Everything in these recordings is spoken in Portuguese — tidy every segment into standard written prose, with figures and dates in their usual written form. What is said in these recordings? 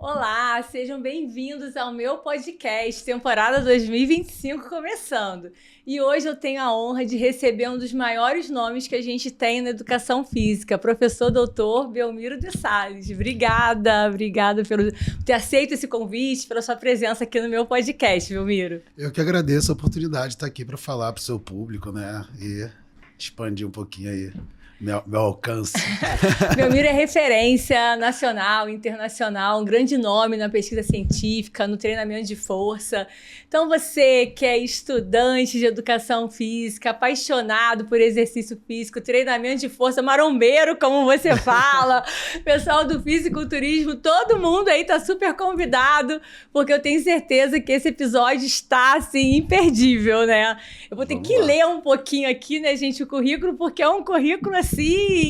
Olá, sejam bem-vindos ao meu podcast, temporada 2025 começando. E hoje eu tenho a honra de receber um dos maiores nomes que a gente tem na educação física, professor doutor Belmiro de Sales. Obrigada por ter aceito esse convite, pela sua presença aqui no meu podcast, Belmiro. Eu que agradeço a oportunidade de estar aqui para falar para o seu público, né? E expandir um pouquinho aí meu alcance. Belmiro é referência nacional, internacional, um grande nome na pesquisa científica, no treinamento de força. Então você que é estudante de educação física, apaixonado por exercício físico, treinamento de força, marombeiro, como você fala, pessoal do fisiculturismo, todo mundo aí tá super convidado, porque eu tenho certeza que esse episódio está, assim, imperdível, né? Eu vou ter que ler um pouquinho aqui, né, gente, o currículo, porque é um currículo, assim,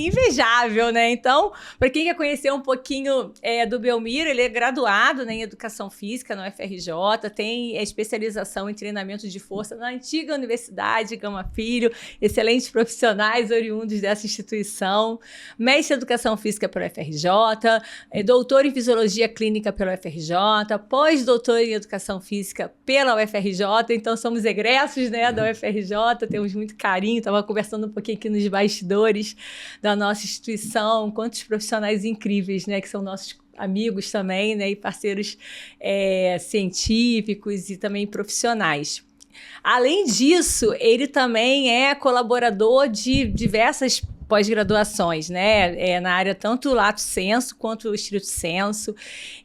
invejável, né? Então, para quem quer conhecer um pouquinho do Belmiro, ele é graduado, né, em Educação Física na UFRJ, tem especialização em treinamento de força na antiga Universidade Gama Filho, excelentes profissionais oriundos dessa instituição, mestre em Educação Física pela UFRJ, doutor em Fisiologia Clínica pela UFRJ, pós-doutor em Educação Física pela UFRJ, então somos egressos, né, da UFRJ, temos muito carinho, estava conversando um pouquinho aqui nos bastidores da nossa instituição, quantos profissionais incríveis, né, que são nossos amigos também, né, e parceiros científicos e também profissionais. Além disso, ele também é colaborador de diversas pós-graduações, né? Na área tanto lato sensu quanto estrito sensu.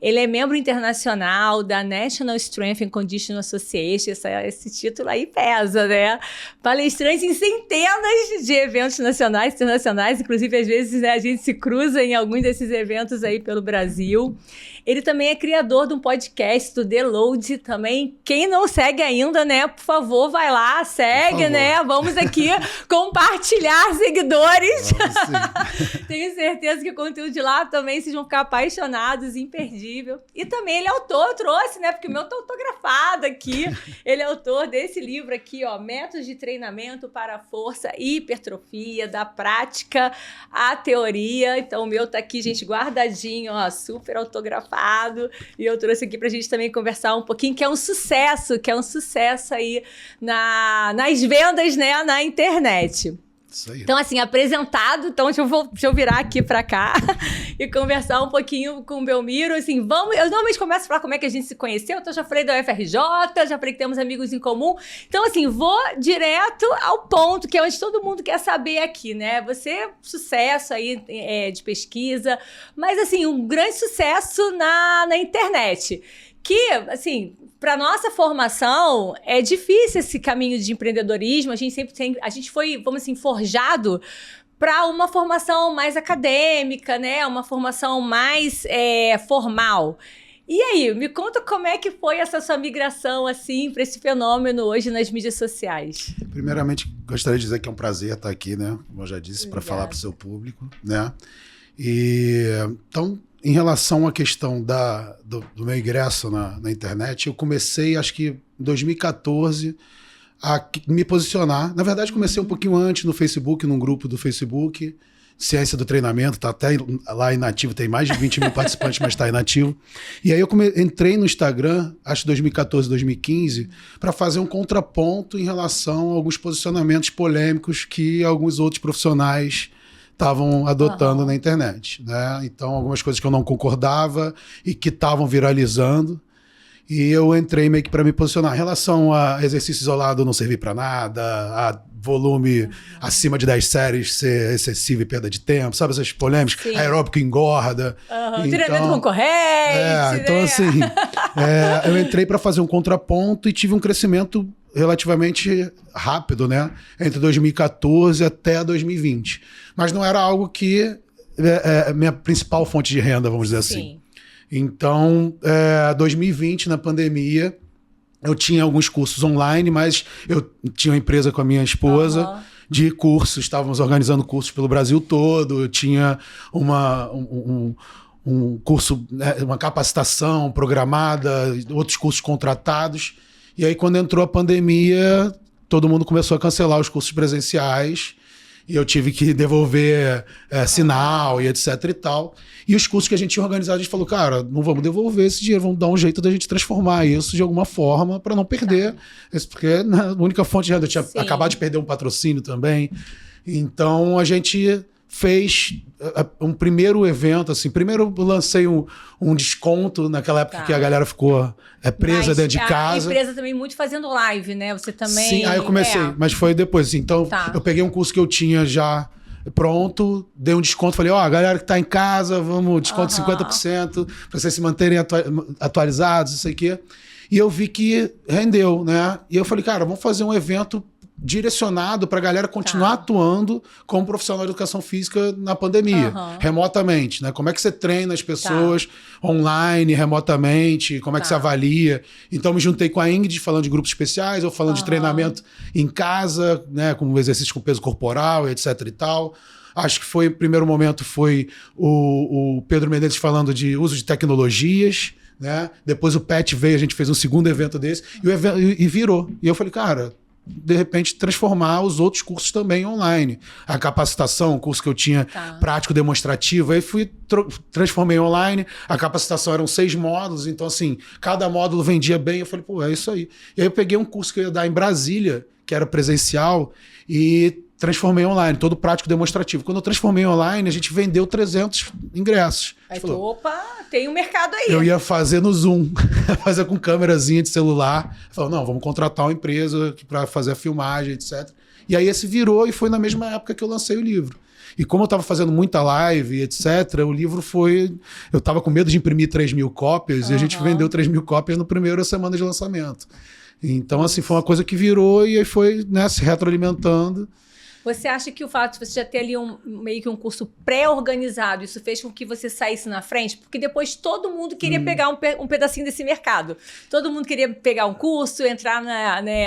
Ele é membro internacional da National Strength and Conditioning Association. Esse título aí pesa, né? Palestrante em centenas de eventos nacionais e internacionais. Inclusive, às vezes, né, a gente se cruza em alguns desses eventos aí pelo Brasil. Ele também é criador de um podcast do The Load também. Quem não segue ainda, né? Por favor, vai lá, segue, né? Vamos aqui compartilhar seguidores. Tenho certeza que o conteúdo de lá também vocês vão ficar apaixonados, imperdível. E também ele é autor, trouxe, né? Porque o meu tá autografado aqui. Ele é autor desse livro aqui, ó, Métodos de Treinamento para a Força e Hipertrofia, da prática à teoria. Então o meu tá aqui, gente, guardadinho, ó, super autografado. E eu trouxe aqui pra gente também conversar um pouquinho, que é um sucesso aí nas vendas, né, na internet. Isso aí. Então, assim, apresentado, então deixa eu virar aqui pra cá e conversar um pouquinho com o Belmiro, assim, eu normalmente começo a falar como é que a gente se conheceu, então já falei da UFRJ, já falei que temos amigos em comum, então, assim, vou direto ao ponto, que é onde todo mundo quer saber aqui, né, você, sucesso aí de pesquisa, mas, assim, um grande sucesso na internet, que, assim, para nossa formação, é difícil esse caminho de empreendedorismo. A gente foi, vamos assim, forjado para uma formação mais acadêmica, né? Uma formação mais formal. E aí, me conta como é que foi essa sua migração, assim, para esse fenômeno hoje nas mídias sociais. Primeiramente, gostaria de dizer que é um prazer estar aqui, né? Como eu já disse, para falar para o seu público, né? Então, em relação à questão do meu ingresso na internet, eu comecei, acho que em 2014, a me posicionar. Na verdade, comecei um pouquinho antes no Facebook, num grupo do Facebook, Ciência do Treinamento, está até lá inativo, tem mais de 20 mil participantes, mas está inativo. E aí eu entrei no Instagram, acho que 2014, 2015, para fazer um contraponto em relação a alguns posicionamentos polêmicos que alguns outros profissionais estavam adotando na internet, né? Então, algumas coisas que eu não concordava e que estavam viralizando. E eu entrei meio que para me posicionar. Em relação a exercício isolado não servir para nada, a volume acima de 10 séries ser excessivo e perda de tempo, sabe essas polêmicas? Sim. Aeróbico engorda. Então, treinamento concorrente. Então, né? Assim, eu entrei para fazer um contraponto e tive um crescimento relativamente rápido, né? Entre 2014 até 2020. Mas não era algo que minha principal fonte de renda, vamos dizer assim. Então, 2020, na pandemia, eu tinha alguns cursos online, mas eu tinha uma empresa com a minha esposa de cursos, estávamos organizando cursos pelo Brasil todo, eu tinha um curso, uma capacitação programada, outros cursos contratados. E aí, quando entrou a pandemia, todo mundo começou a cancelar os cursos presenciais e eu tive que devolver sinal e etc e tal. E os cursos que a gente tinha organizado, a gente falou, cara, não vamos devolver esse dinheiro, vamos dar um jeito da gente transformar isso de alguma forma para não perder. Porque a única fonte de renda, eu tinha acabado de perder um patrocínio também. Então a gente fez um primeiro evento, assim, primeiro eu lancei um desconto naquela época que a galera ficou presa dentro de casa. A empresa também muito fazendo live, né? Você também... Sim, aí eu comecei, mas foi depois, assim. Então eu peguei um curso que eu tinha já pronto, dei um desconto, falei, a galera que tá em casa, vamos, desconto 50%, para vocês se manterem atualizados, isso aqui. E eu vi que rendeu, né? E eu falei, cara, vamos fazer um evento direcionado para a galera continuar atuando como profissional de educação física na pandemia, remotamente, né? Como é que você treina as pessoas online, remotamente, como é que você avalia. Então me juntei com a Ingrid falando de grupos especiais, ou falando de treinamento em casa, né? Como exercício com peso corporal, etc e tal. Acho que foi, no primeiro momento, foi o Pedro Menezes falando de uso de tecnologias, né? Depois o Pet veio, a gente fez um segundo evento desse, e virou. E eu falei, cara, de repente transformar os outros cursos também online. A capacitação, o curso que eu tinha prático demonstrativo, aí transformei online. A capacitação eram 6 módulos, então assim, cada módulo vendia bem. Eu falei, pô, é isso aí. E aí eu peguei um curso que eu ia dar em Brasília, que era presencial, e transformei online, todo prático demonstrativo. Quando eu transformei online, a gente vendeu 300 ingressos. Aí falou, opa, tem um mercado aí. Eu ia fazer no Zoom, fazer com câmerazinha de celular. Falei, não, vamos contratar uma empresa para fazer a filmagem, etc. E aí esse virou e foi na mesma época que eu lancei o livro. E como eu estava fazendo muita live, etc., o livro foi... Eu estava com medo de imprimir 3.000 cópias e a gente vendeu 3.000 cópias na primeira semana de lançamento. Então, assim, foi uma coisa que virou e aí foi, né, se retroalimentando. Você acha que o fato de você já ter ali meio que um curso pré-organizado, isso fez com que você saísse na frente? Porque depois todo mundo queria pegar um pedacinho desse mercado. Todo mundo queria pegar um curso, entrar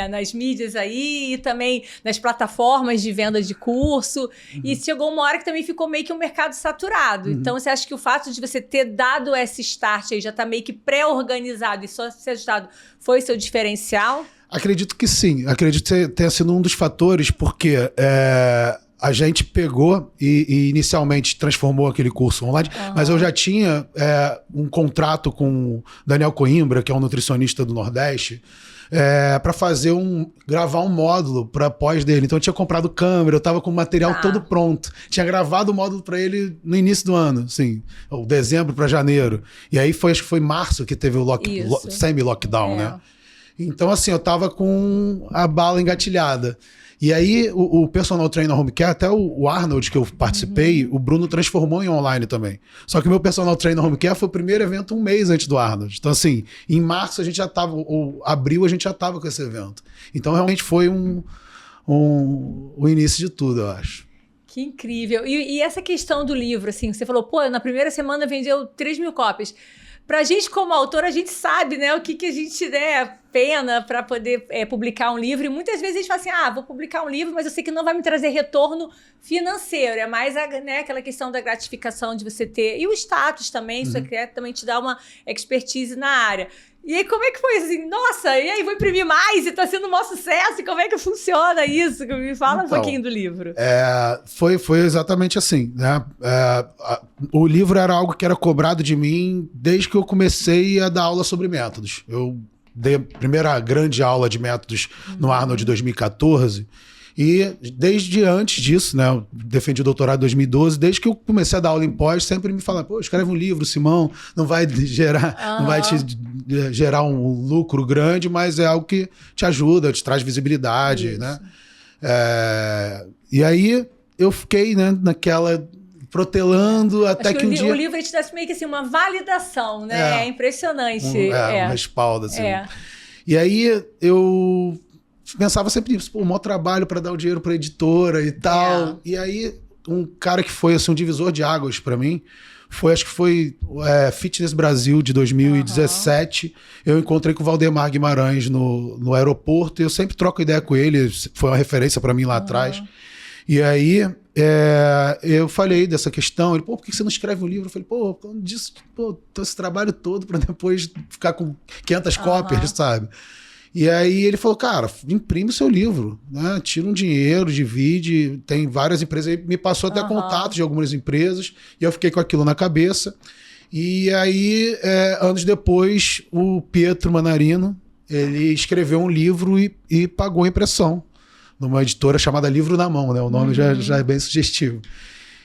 nas mídias aí e também nas plataformas de venda de curso. E chegou uma hora que também ficou meio que um mercado saturado. Então você acha que o fato de você ter dado esse start aí, já tá meio que pré-organizado e só ser ajustado, foi seu diferencial? Acredito que sim. Acredito que tenha sido um dos fatores, porque a gente pegou e inicialmente transformou aquele curso online, mas eu já tinha um contrato com o Daniel Coimbra, que é um nutricionista do Nordeste, para gravar um módulo para pós dele. Então eu tinha comprado câmera, eu estava com o material todo pronto. Tinha gravado o módulo para ele no início do ano, assim, ou dezembro para janeiro. E aí acho que foi março que teve o semi-lockdown, né? Então, assim, eu tava com a bala engatilhada. E aí, o Personal Trainer Home Care, até o Arnold que eu participei, o Bruno transformou em online também. Só que o meu Personal Trainer Home Care foi o primeiro evento um mês antes do Arnold. Então, assim, em março a gente já tava, ou abril a gente já tava com esse evento. Então, realmente foi o início de tudo, eu acho. Que incrível. E essa questão do livro, assim, você falou, pô, na primeira semana vendeu 3.000 cópias. Pra gente, como autor, a gente sabe, né, o que a gente, né, pena para poder publicar um livro. E muitas vezes a gente fala assim, vou publicar um livro, mas eu sei que não vai me trazer retorno financeiro. É mais aquela questão da gratificação de você ter... E o status também, isso também te dá uma expertise na área. E aí, como é que foi assim? Nossa, e aí, vou imprimir mais e tá sendo um maior sucesso. E como é que funciona isso? Me fala um pouquinho do livro. Foi exatamente assim, né? O livro era algo que era cobrado de mim desde que eu comecei a dar aula sobre métodos. Eu dei a primeira grande aula de métodos no Arnold de 2014. E desde antes disso, né, eu defendi o doutorado em 2012, desde que eu comecei a dar aula em pós, sempre me falavam, pô, escreve um livro, Simão, não vai te gerar um lucro grande, mas é algo que te ajuda, te traz visibilidade, né? E aí eu fiquei, né, naquela... protelando até que um dia... O livro te dá meio que assim, uma validação, né? É impressionante. Um respaldo, assim. E aí eu pensava sempre nisso, pô, o maior trabalho para dar o dinheiro para editora e tal. E aí um cara que foi assim, um divisor de águas para mim, acho que foi Fitness Brasil de 2017. Eu encontrei com o Valdemar Guimarães no aeroporto e eu sempre troco ideia com ele, foi uma referência para mim lá atrás. E aí eu falei dessa questão, ele, pô, por que você não escreve um livro? Eu falei, pô, disso, esse trabalho todo para depois ficar com 500 cópias, sabe? E aí ele falou, cara, imprime o seu livro, né? Tira um dinheiro, divide, tem várias empresas. Ele me passou até contatos de algumas empresas, e eu fiquei com aquilo na cabeça. E aí, anos depois, o Pietro Manarino, ele escreveu um livro e pagou a impressão numa editora chamada Livro na Mão, né? O nome já é bem sugestivo.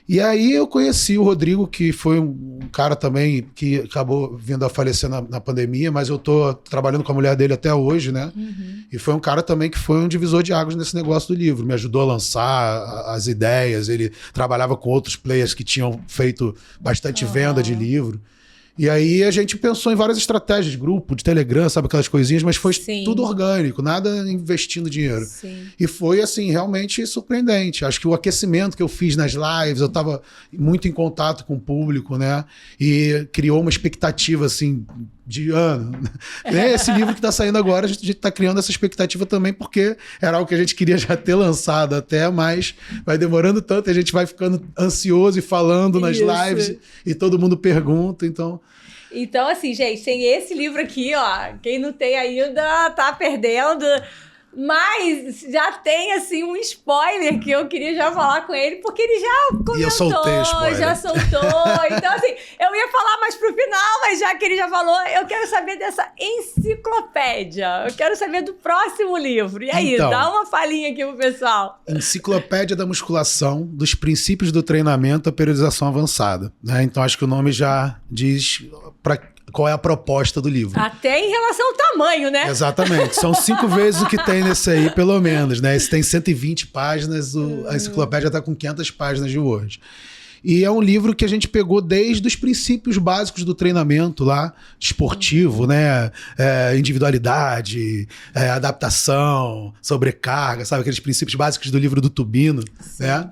E aí eu conheci o Rodrigo, que foi um cara também que acabou vindo a falecer na pandemia, mas eu tô trabalhando com a mulher dele até hoje, né? E foi um cara também que foi um divisor de águas nesse negócio do livro. Me ajudou a lançar as ideias, ele trabalhava com outros players que tinham feito bastante venda de livro. E aí a gente pensou em várias estratégias, grupo de Telegram, sabe, aquelas coisinhas, mas foi tudo orgânico, nada investindo dinheiro. Sim. E foi, assim, realmente surpreendente. Acho que o aquecimento que eu fiz nas lives, eu estava muito em contato com o público, né? E criou uma expectativa, assim, de ano. Esse livro que está saindo agora, a gente está criando essa expectativa também, porque era algo que a gente queria já ter lançado até, mas vai demorando tanto, a gente vai ficando ansioso e falando nas lives, e todo mundo pergunta, então... Então, assim, gente, tem esse livro aqui, ó. Quem não tem ainda tá perdendo. Mas já tem, assim, um spoiler que eu queria já falar com ele, porque ele já comentou, e eu soltei o spoiler. Já soltou. Então, assim, eu ia falar mais pro final, mas já que ele já falou, eu quero saber dessa enciclopédia. Eu quero saber do próximo livro. E aí, então, dá uma palhinha aqui pro pessoal. Enciclopédia da Musculação, dos princípios do treinamento à periodização avançada. Né? Então, acho que o nome já diz qual é a proposta do livro. Até em relação ao tamanho, né? Exatamente. São 5 vezes o que tem nesse aí, pelo menos. Né? Esse tem 120 páginas, a enciclopédia está com 500 páginas de Word. E é um livro que a gente pegou desde os princípios básicos do treinamento lá, esportivo, né? Individualidade, adaptação, sobrecarga, sabe? Aqueles princípios básicos do livro do Tubino, né?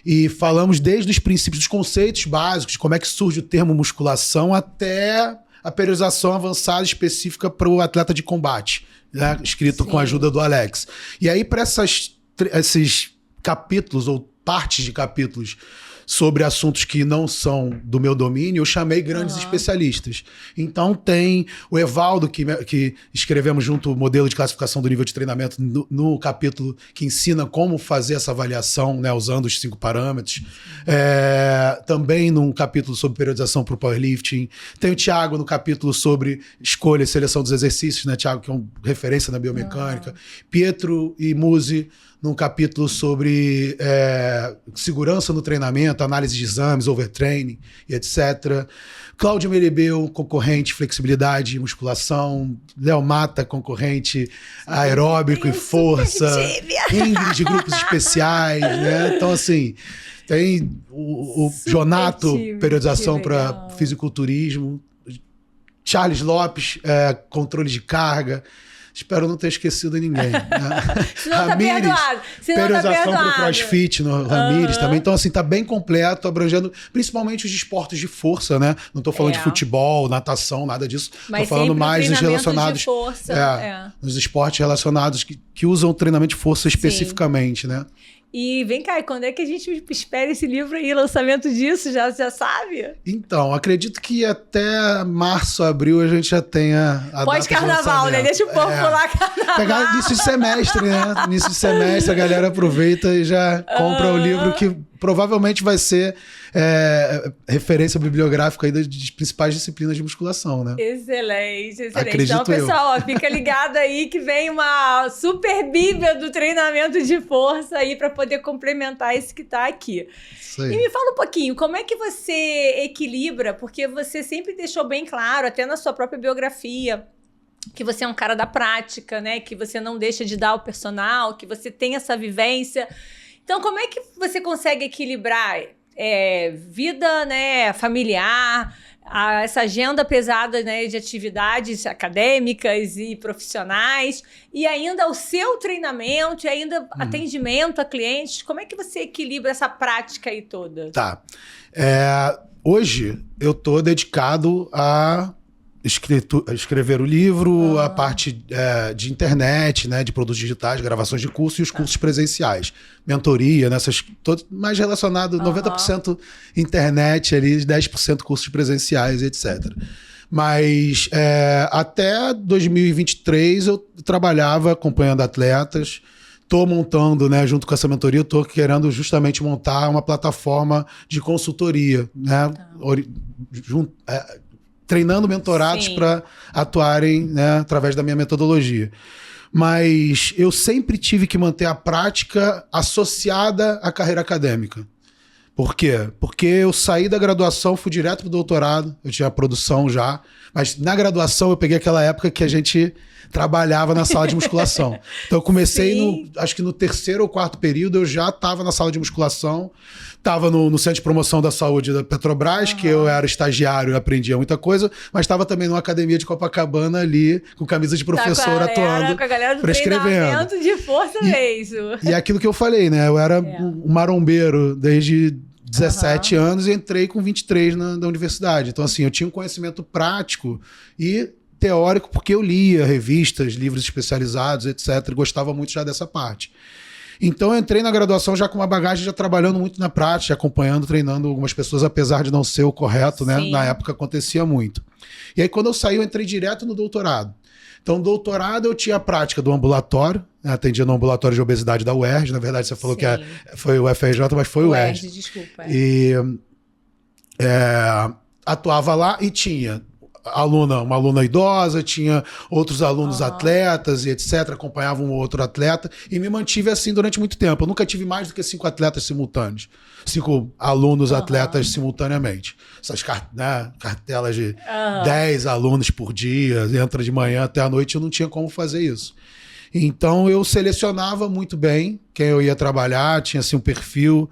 E falamos desde os princípios, dos conceitos básicos, como é que surge o termo musculação, até a periodização avançada específica para o atleta de combate, né? Escrito com a ajuda do Alex. E aí, para esses capítulos, ou partes de capítulos, sobre assuntos que não são do meu domínio, eu chamei grandes especialistas. Então tem o Evaldo, que escrevemos junto o modelo de classificação do nível de treinamento no capítulo que ensina como fazer essa avaliação, né, usando os 5 parâmetros. Também num capítulo sobre periodização para o powerlifting. Tem o Thiago no capítulo sobre escolha e seleção dos exercícios, né, Thiago, que é uma referência na biomecânica. Pietro e Musi num capítulo sobre segurança no treinamento, análise de exames, overtraining e etc. Cláudio Meribel, concorrente flexibilidade e musculação. Léo Mata, concorrente aeróbico e força. Ingrid, grupos especiais, né? Então, assim, tem o Jonato, periodização para fisiculturismo. Charles Lopes, controle de carga. Espero não ter esquecido ninguém. Né? Senão Ramires, tá perdoado. Periodização para o CrossFit no Ramires também. Então, assim, tá bem completo, abrangendo principalmente os esportes de força, né? Não tô falando de futebol, natação, nada disso. Mas tô falando mais nos relacionados. De força, nos esportes relacionados que usam treinamento de força especificamente, né? E vem cá, quando é que a gente espera esse livro aí, lançamento disso? Já sabe? Então, acredito que até março, abril a gente já tenha a pós-carnaval, né? Deixa o povo pular carnaval. Pegar início de semestre, né? Início de semestre, a galera aproveita e já compra o livro que provavelmente vai ser referência bibliográfica aí das principais disciplinas de musculação, né? Excelente, excelente. Acredito então, pessoal, fica ligado aí que vem uma super bíblia do treinamento de força aí para poder complementar esse que tá aqui. Isso aí. E me fala um pouquinho, como é que você equilibra, porque você sempre deixou bem claro, até na sua própria biografia, que você é um cara da prática, né? Que você não deixa de dar o personal, que você tem essa vivência. Então, como é que você consegue equilibrar vida, né, familiar, essa agenda pesada, né, de atividades acadêmicas e profissionais, e ainda o seu treinamento, e ainda atendimento a clientes? Como é que você equilibra essa prática aí toda? Tá. Hoje, eu tô dedicado a escrever o livro, a parte de internet, né, de produtos digitais, gravações de curso e os cursos presenciais. Mentoria, nessas, mais relacionado, 90% internet, ali, 10% cursos presenciais, etc. Mas até 2023 eu trabalhava acompanhando atletas. Estou montando, né, junto com essa mentoria, estou querendo justamente montar uma plataforma de consultoria, né, treinando mentorados para atuarem, né, através da minha metodologia. Mas eu sempre tive que manter a prática associada à carreira acadêmica. Por quê? Porque eu saí da graduação, fui direto para o doutorado, eu tinha produção já, mas na graduação eu peguei aquela época que a gente trabalhava na sala de musculação. Então eu comecei, acho que no 3º ou 4º período, eu já estava na sala de musculação, estava no Centro de Promoção da Saúde da Petrobras, que eu era estagiário e aprendia muita coisa, mas estava também numa academia de Copacabana ali, com camisa de professor atuando, com a galera do prescrevendo. Treinamento de força mesmo. E aquilo que eu falei, né? Eu era um marombeiro desde 17 anos e entrei com 23 na universidade. Então, assim, eu tinha um conhecimento prático e teórico porque eu lia revistas, livros especializados, etc. E gostava muito já dessa parte. Então, eu entrei na graduação já com uma bagagem, já trabalhando muito na prática, acompanhando, treinando algumas pessoas, apesar de não ser o correto, né? Na época acontecia muito. E aí, quando eu saí, eu entrei direto no doutorado. Então, doutorado eu tinha a prática do ambulatório, né? Atendia no ambulatório de obesidade da UERJ, na verdade você falou que foi o FRJ, mas foi o UERJ. Desculpa. E atuava lá e tinha uma aluna idosa, tinha outros alunos atletas e etc, acompanhava um ou outro atleta e me mantive assim durante muito tempo. Eu nunca tive mais do que 5 atletas simultâneos, 5 alunos atletas simultaneamente. Essas cartelas de 10 alunos por dia, entra de manhã até a noite, eu não tinha como fazer isso. Então eu selecionava muito bem quem eu ia trabalhar, tinha assim um perfil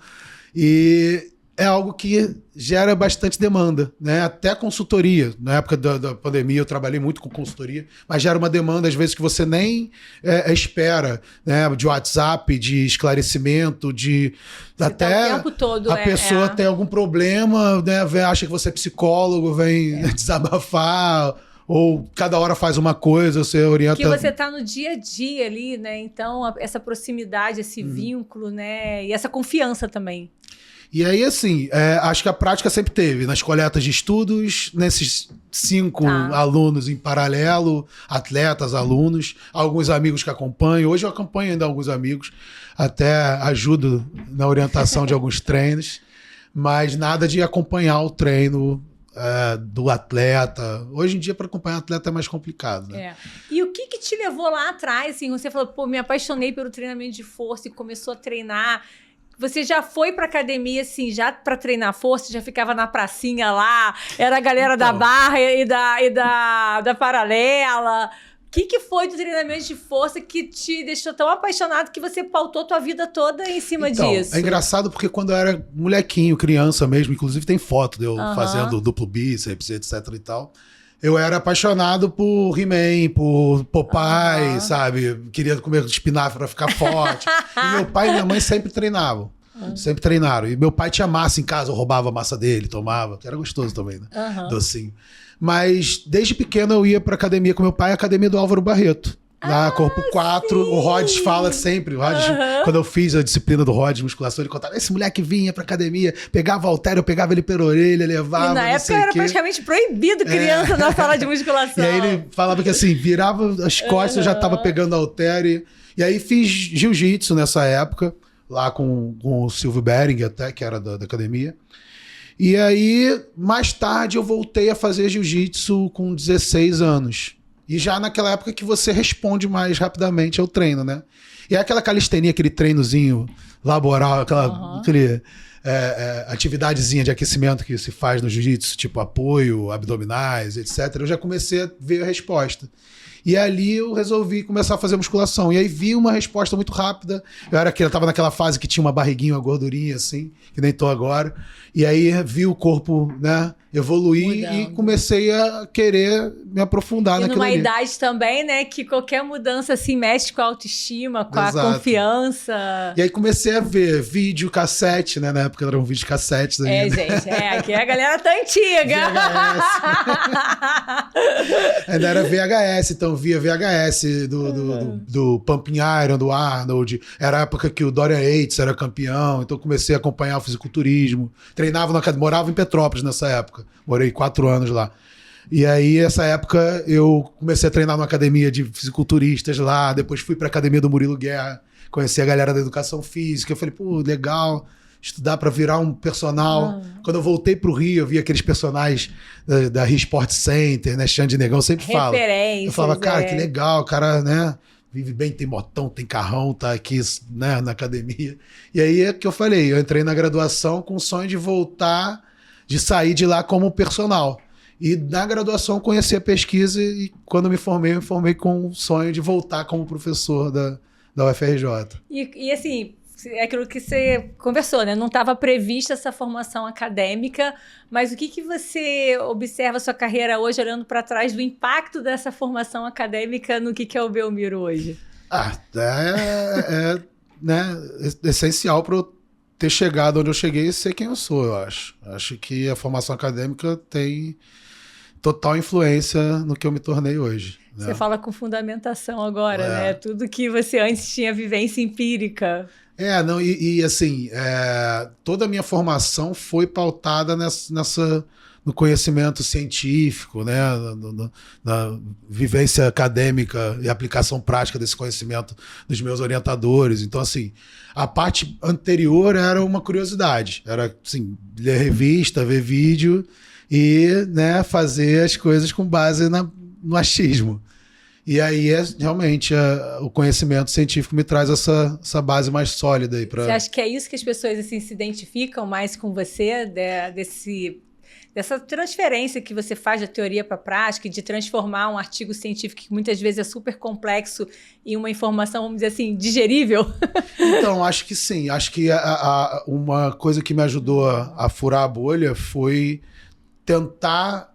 e é algo que gera bastante demanda, né? Até consultoria. Na época da pandemia eu trabalhei muito com consultoria, mas gera uma demanda às vezes que você nem espera, né? De WhatsApp, de esclarecimento, de até o tempo todo, a pessoa tem algum problema, né? Acha que você é psicólogo, vem desabafar, ou cada hora faz uma coisa, você orienta... Que você está no dia a dia ali, né? Então, essa proximidade, esse vínculo, né? E essa confiança também. E aí, assim, acho que a prática sempre teve. Nas coletas de estudos, nesses 5 alunos em paralelo, atletas, alunos, alguns amigos que acompanham. Hoje eu acompanho ainda alguns amigos, até ajudo na orientação de alguns treinos, mas nada de acompanhar o treino do atleta. Hoje em dia, para acompanhar atleta é mais complicado, né? E o que te levou lá atrás? Assim, você falou, pô, me apaixonei pelo treinamento de força e começou a treinar. Você já foi pra academia, assim, já pra treinar força, já ficava na pracinha lá, era a galera da barra e da paralela. O que foi do treinamento de força que te deixou tão apaixonado que você pautou tua vida toda em cima disso? É engraçado porque quando eu era molequinho, criança mesmo, inclusive tem foto de eu fazendo duplo bíceps, etc e tal. Eu era apaixonado por He-Man, por Popeye, sabe? Queria comer espinafre para ficar forte. E meu pai e minha mãe sempre treinavam. Sempre treinaram. E meu pai tinha massa em casa, eu roubava a massa dele, tomava. Que era gostoso também, né? Docinho. Mas desde pequeno eu ia pra academia com meu pai, a academia do Álvaro Barreto. Na Corpo 4, o Rods fala sempre. Quando eu fiz a disciplina do Rods, musculação, ele contava: esse moleque vinha pra academia, pegava o haltério, eu pegava ele pela orelha, levava. E na época era praticamente proibido criança na sala de musculação. E aí ele falava que assim, virava as costas, eu já tava pegando haltério. E aí fiz jiu-jitsu nessa época, lá com o Silvio Bering, até, que era da academia. E aí, mais tarde, eu voltei a fazer jiu-jitsu com 16 anos. E já naquela época que você responde mais rapidamente ao treino, né? E é aquela calistenia, aquele treinozinho laboral, aquele atividadezinha de aquecimento que se faz no jiu-jitsu, tipo apoio, abdominais, etc. Eu já comecei a ver a resposta. E ali eu resolvi começar a fazer musculação. E aí vi uma resposta muito rápida. Eu tava naquela fase que tinha uma barriguinha, uma gordurinha, assim, que nem tô agora. E aí vi o corpo, né, evoluir e comecei a querer me aprofundar naquilo ali. E numa idade também, né, que qualquer mudança assim mexe com a autoestima, com a confiança. E aí comecei a ver vídeo cassete, né, na época eram vídeos cassetes ainda. Gente, aqui a galera tá antiga. Ainda era VHS, então via VHS do Pumping Iron, do Arnold. Era a época que o Dorian Yates era campeão, então comecei a acompanhar o fisiculturismo. Treinava na academia, morava em Petrópolis nessa época. Morei 4 anos lá. E aí, essa época, eu comecei a treinar numa academia de fisiculturistas lá, depois fui pra academia do Murilo Guerra, conheci a galera da educação física, eu falei, pô, legal, estudar pra virar um personal. Quando eu voltei pro Rio, eu vi aqueles personagens da Rio Sport Center, né, Xande Negão, eu sempre falo. Eu falava, cara, que legal, o cara, né, vive bem, tem motão, tem carrão, tá aqui, né, na academia. E aí é que eu falei, eu entrei na graduação com o sonho de voltar, de sair de lá como personal. E na graduação conheci a pesquisa e quando me formei com o sonho de voltar como professor da UFRJ. E assim, é aquilo que você conversou, né? Não estava prevista essa formação acadêmica, mas o que você observa a sua carreira hoje, olhando para trás, do impacto dessa formação acadêmica no que é o Belmiro hoje? Né, essencial para eu ter chegado onde eu cheguei e ser quem eu sou, eu acho. Acho que a formação acadêmica tem total influência no que eu me tornei hoje. Né? Você fala com fundamentação agora, né? Tudo que você antes tinha vivência empírica. Assim, toda a minha formação foi pautada no conhecimento científico, né? Na vivência acadêmica e aplicação prática desse conhecimento dos meus orientadores. Então, assim, a parte anterior era uma curiosidade. Era, assim, ler revista, ver vídeo e, né, fazer as coisas com base no achismo. E aí, realmente, o conhecimento científico me traz essa base mais sólida aí. Você acha que é isso que as pessoas assim, se identificam mais com você, dessa transferência que você faz da teoria para a prática, de transformar um artigo científico que muitas vezes é super complexo em uma informação, vamos dizer assim, digerível? Então, acho que sim. Acho que uma coisa que me ajudou a furar a bolha foi tentar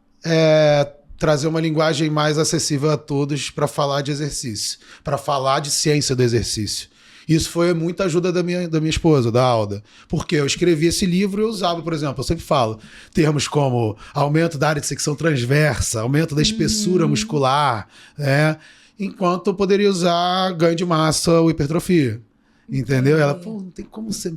trazer uma linguagem mais acessível a todos para falar de exercício, para falar de ciência do exercício. Isso foi muita ajuda da minha esposa, da Alda. Porque eu escrevi esse livro e eu usava, por exemplo, eu sempre falo, termos como aumento da área de secção transversa, aumento da espessura muscular, né? Enquanto eu poderia usar ganho de massa ou hipertrofia. Entendeu? Ela, pô, não tem como você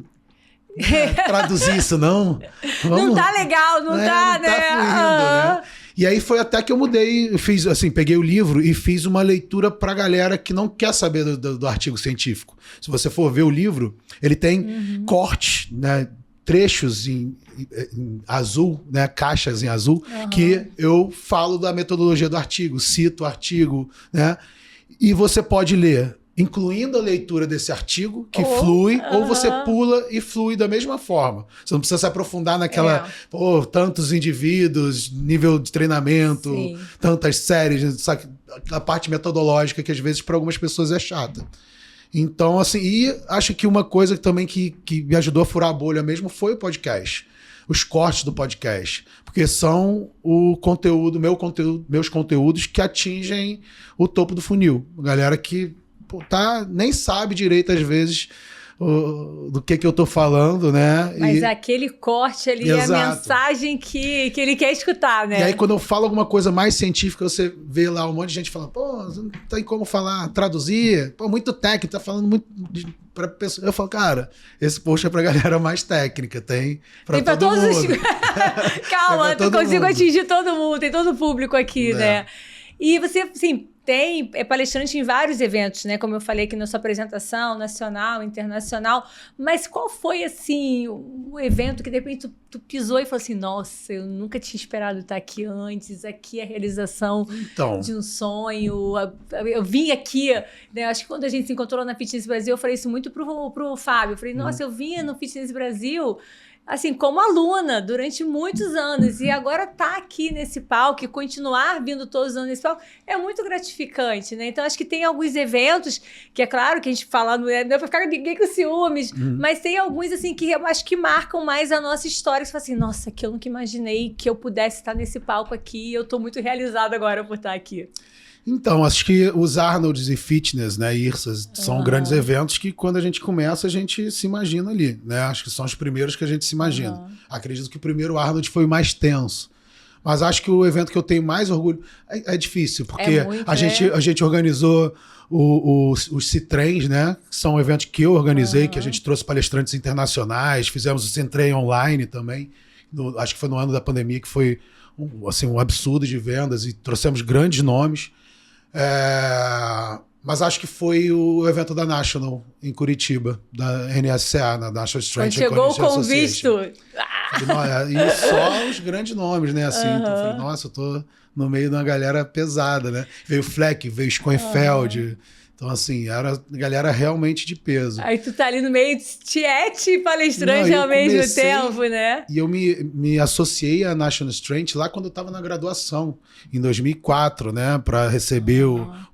traduzir isso, não? Não tá legal, não tá, né? Fluindo, né? E aí foi até que eu mudei, fiz assim, peguei o livro e fiz uma leitura pra galera que não quer saber do artigo científico. Se você for ver o livro, ele tem cortes, né, trechos em azul, né, caixas em azul, que eu falo da metodologia do artigo, cito o artigo, né? E você pode ler incluindo a leitura desse artigo, que flui, ou você pula e flui da mesma forma. Você não precisa se aprofundar naquela, tantos indivíduos, nível de treinamento, tantas séries, sabe? A parte metodológica que às vezes para algumas pessoas é chata. Então, assim, e acho que uma coisa também que me ajudou a furar a bolha mesmo foi o podcast. Os cortes do podcast. Porque são meus conteúdos que atingem o topo do funil. Galera que nem sabe direito, às vezes, do que eu tô falando, né? Mas aquele corte ali é a mensagem que ele quer escutar, né? E aí, quando eu falo alguma coisa mais científica, você vê lá um monte de gente falando, não tem como falar, traduzir, muito técnico, tá falando muito pra pessoa. Eu falo, cara, esse post é pra galera mais técnica, tem pra todo mundo. Calma, eu consigo atingir todo mundo, tem todo o público aqui, né? E você, assim, é palestrante em vários eventos, né? Como eu falei aqui na sua apresentação, nacional, internacional. Mas qual foi, assim, o evento que, de repente, tu pisou e falou assim, nossa, eu nunca tinha esperado estar aqui antes, aqui é a realização de um sonho. Eu vim aqui, né? Acho que quando a gente se encontrou na Fitness Brasil, eu falei isso muito pro Fábio. Eu falei, nossa, eu vinha no Fitness Brasil, assim, como aluna, durante muitos anos, e agora tá aqui nesse palco e continuar vindo todos os anos nesse palco é muito gratificante, né? Então, acho que tem alguns eventos, que é claro que a gente fala, não é pra ficar ninguém com ciúmes, mas tem alguns, assim, que eu acho que marcam mais a nossa história, que você fala assim, nossa, que eu nunca imaginei que eu pudesse estar nesse palco aqui, e eu tô muito realizada agora por estar aqui. Então, acho que os Arnolds e Fitness, né, IRSAs, são grandes eventos que quando a gente começa, a gente se imagina ali, né? Acho que são os primeiros que a gente se imagina. Acredito que o primeiro Arnold foi o mais tenso. Mas acho que o evento que eu tenho mais orgulho é difícil, porque a gente organizou os Citrens, né? Que são eventos que eu organizei, que a gente trouxe palestrantes internacionais, fizemos o Citrem online também. Acho que foi no ano da pandemia, que foi um absurdo de vendas e trouxemos grandes nomes. Mas acho que foi o evento da National em Curitiba, da NSCA, na National Strength and Quando chegou Conditioning com Association. visto. E só os grandes nomes, né? Assim, então eu falei, nossa, eu tô no meio de uma galera pesada, né? Veio Fleck, veio Schoenfeld. Então, assim, era galera realmente de peso. Aí tu tá ali no meio de tiete e palestrante ao mesmo tempo, né? E eu me associei à National Strength lá quando eu estava na graduação, em 2004, né? Para receber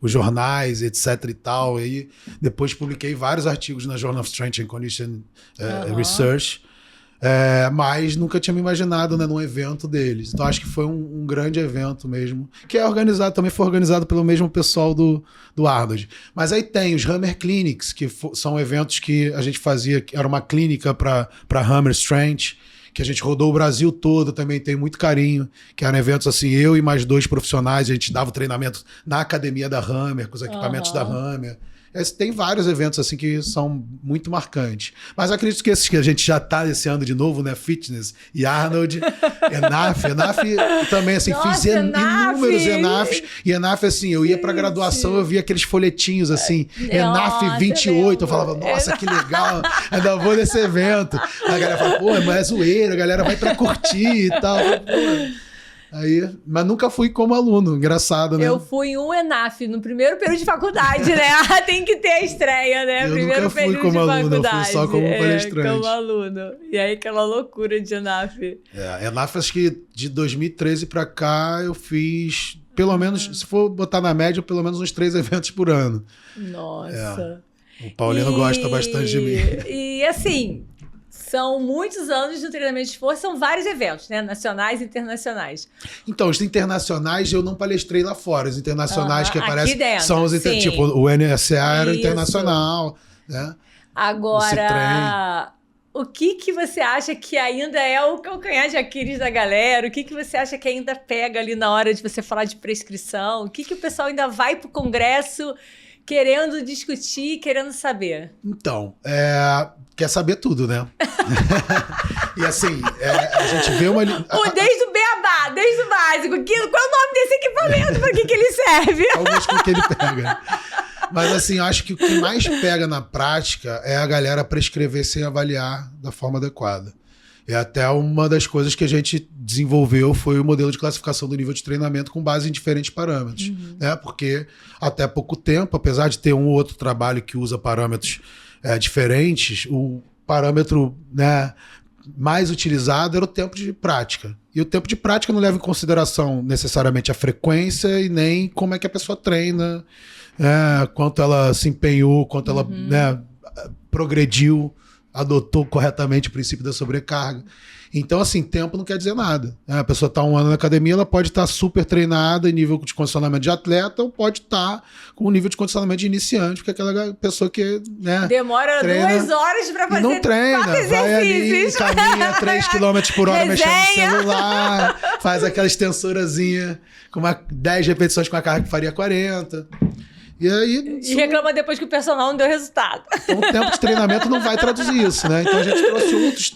os jornais, etc e tal. E depois publiquei vários artigos na Journal of Strength and Conditioning Research. Mas nunca tinha me imaginado, né, num evento deles. Então acho que foi um grande evento mesmo, que também foi organizado pelo mesmo pessoal do Arnold. Mas aí tem os Hammer Clinics, que são eventos que a gente fazia, era uma clínica para Hammer Strength, que a gente rodou o Brasil todo, também tem muito carinho, que eram eventos assim, eu e mais 2 profissionais, a gente dava o treinamento na academia da Hammer, com os equipamentos da Hammer. Tem vários eventos assim que são muito marcantes. Mas acredito que esses que a gente já está esse ano de novo, né? Fitness e Arnold, ENAF também, assim, nossa, fiz inúmeros ENAFs. E ENAF, assim, eu ia para graduação, eu via aqueles folhetinhos assim, ENAF 28. Eu falava, nossa, que legal, ainda vou nesse evento. A galera fala, pô, mas é zoeira, a galera vai para curtir e tal. Aí, mas nunca fui como aluno, engraçado, né? Eu fui em um ENAF no primeiro período de faculdade, né? Tem que ter a estreia, né? Eu primeiro nunca fui período como de aluno, faculdade. eu fui só como palestrante. Como aluno. E aí aquela loucura de ENAF. ENAF, acho que de 2013 pra cá eu fiz, pelo menos, se for botar na média, pelo menos uns 3 eventos por ano. Nossa. O Paulino gosta bastante de mim. E assim, são muitos anos de treinamento de força, são vários eventos, né? Nacionais e internacionais. Então, os internacionais eu não palestrei lá fora. Os internacionais que aparecem dentro, são os tipo, o NSA era internacional, né? Agora, o que você acha que ainda é o calcanhar de Aquiles da galera? O que você acha que ainda pega ali na hora de você falar de prescrição? O que o pessoal ainda vai pro congresso querendo discutir, querendo saber? Então, quer saber tudo, né? E assim, a gente vê uma... Desde o beabá, desde o básico. Qual é o nome desse equipamento? Para que ele serve? Alguns com que ele pega. Mas assim, eu acho que o que mais pega na prática é a galera prescrever sem avaliar da forma adequada. E até uma das coisas que a gente desenvolveu foi o modelo de classificação do nível de treinamento com base em diferentes parâmetros. Né? Porque até pouco tempo, apesar de ter um ou outro trabalho que usa parâmetros diferentes, o parâmetro, né, mais utilizado era o tempo de prática. E o tempo de prática não leva em consideração necessariamente a frequência e nem como é que a pessoa treina, quanto ela se empenhou, quanto ela, né, progrediu, adotou corretamente o princípio da sobrecarga. Então, assim, tempo não quer dizer nada. A pessoa está 1 ano na academia, ela pode estar super treinada em nível de condicionamento de atleta ou pode estar com um nível de condicionamento de iniciante, porque é aquela pessoa que, né, demora treina, 2 horas para fazer não treina, 4 exercícios. Vai ali, caminha 3 km por hora mexendo no celular, faz aquela extensorazinha com 10 repetições com a carga que faria 40. E aí... E reclama depois que o personal não deu resultado. Então, o tempo de treinamento não vai traduzir isso, né? Então, a gente trouxe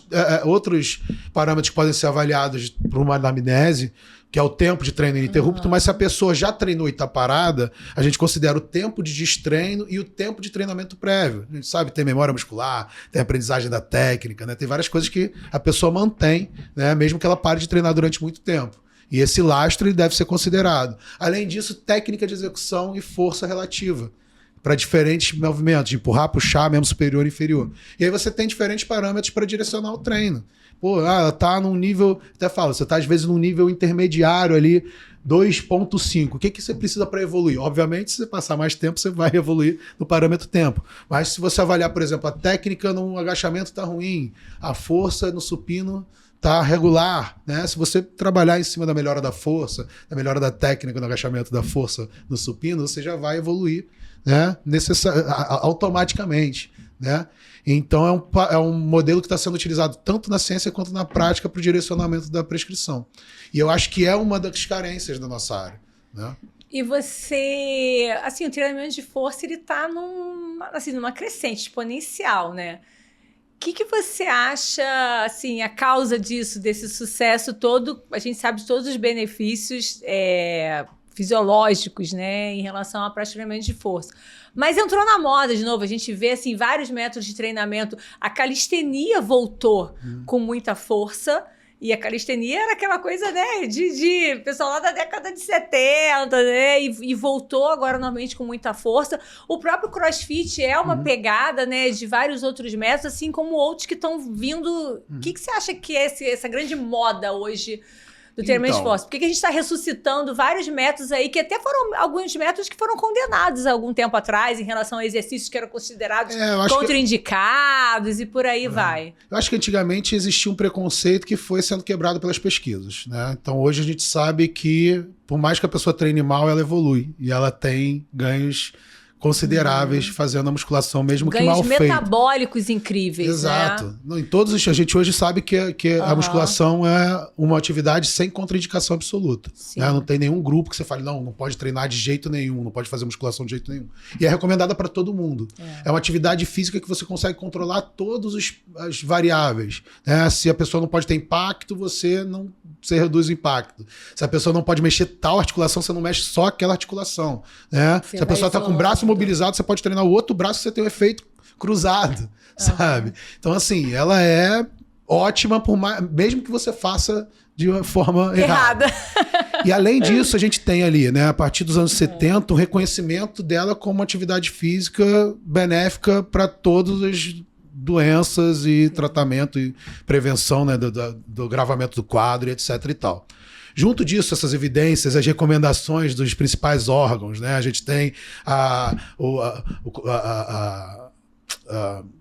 outros parâmetros que podem ser avaliados por uma anamnese, que é o tempo de treino ininterrupto, mas se a pessoa já treinou e está parada, a gente considera o tempo de destreino e o tempo de treinamento prévio. A gente sabe, tem memória muscular, tem aprendizagem da técnica, né? Tem várias coisas que a pessoa mantém, né? Mesmo que ela pare de treinar durante muito tempo. E esse lastro ele deve ser considerado. Além disso, técnica de execução e força relativa para diferentes movimentos, de empurrar, puxar, membro superior e inferior. E aí você tem diferentes parâmetros para direcionar o treino. Pô, ela tá num nível... Até falo, você tá às vezes num nível intermediário ali, 2.5. O que você precisa para evoluir? Obviamente, se você passar mais tempo, você vai evoluir no parâmetro tempo. Mas se você avaliar, por exemplo, a técnica no agachamento está ruim, a força no supino tá regular, né? Se você trabalhar em cima da melhora da força, da melhora da técnica no agachamento, da força no supino, você já vai evoluir, né? Automaticamente, né? Então é um modelo que está sendo utilizado tanto na ciência quanto na prática para o direcionamento da prescrição. E eu acho que é uma das carências da nossa área, né? E você, assim, o treinamento de força, ele tá numa crescente exponencial, né? que você acha, assim, a causa disso, desse sucesso todo? A gente sabe de todos os benefícios fisiológicos, né, em relação ao treinamento de força. Mas entrou na moda de novo, a gente vê, assim, vários métodos de treinamento. A calistenia voltou com muita força. E a calistenia era aquela coisa, né, de pessoal lá da década de 70, né, e voltou agora novamente com muita força. O próprio CrossFit é uma pegada, né, de vários outros métodos, assim como outros que estão vindo. O que você acha que é essa grande moda hoje do treinamento de força? Por que a gente está ressuscitando vários métodos aí, que até foram alguns métodos que foram condenados há algum tempo atrás em relação a exercícios que eram considerados contraindicados e por aí vai. Eu acho que antigamente existia um preconceito que foi sendo quebrado pelas pesquisas, né? Então hoje a gente sabe que por mais que a pessoa treine mal, ela evolui e ela tem ganhos consideráveis fazendo a musculação, mesmo que mal feita. Ganhos metabólicos incríveis, exato. Né? Em todos a gente hoje sabe que a musculação é uma atividade sem contraindicação absoluta. Né? Não tem nenhum grupo que você fale, não pode treinar de jeito nenhum, não pode fazer musculação de jeito nenhum. E é recomendada para todo mundo. É uma atividade física que você consegue controlar todas as variáveis. Né? Se a pessoa não pode ter impacto, você reduz o impacto. Se a pessoa não pode mexer tal articulação, você não mexe só aquela articulação. Né? Se a pessoa está com o braço mobilizado, você pode treinar o outro braço e você tem um efeito cruzado, sabe? Então, assim, ela é ótima, mesmo que você faça de uma forma errada. E além disso, a gente tem ali, né, a partir dos anos 70, um reconhecimento dela como uma atividade física benéfica para todas as doenças e tratamento e prevenção, né, do agravamento do quadro, etc. e tal. Junto disso, essas evidências, as recomendações dos principais órgãos, né? A gente tem a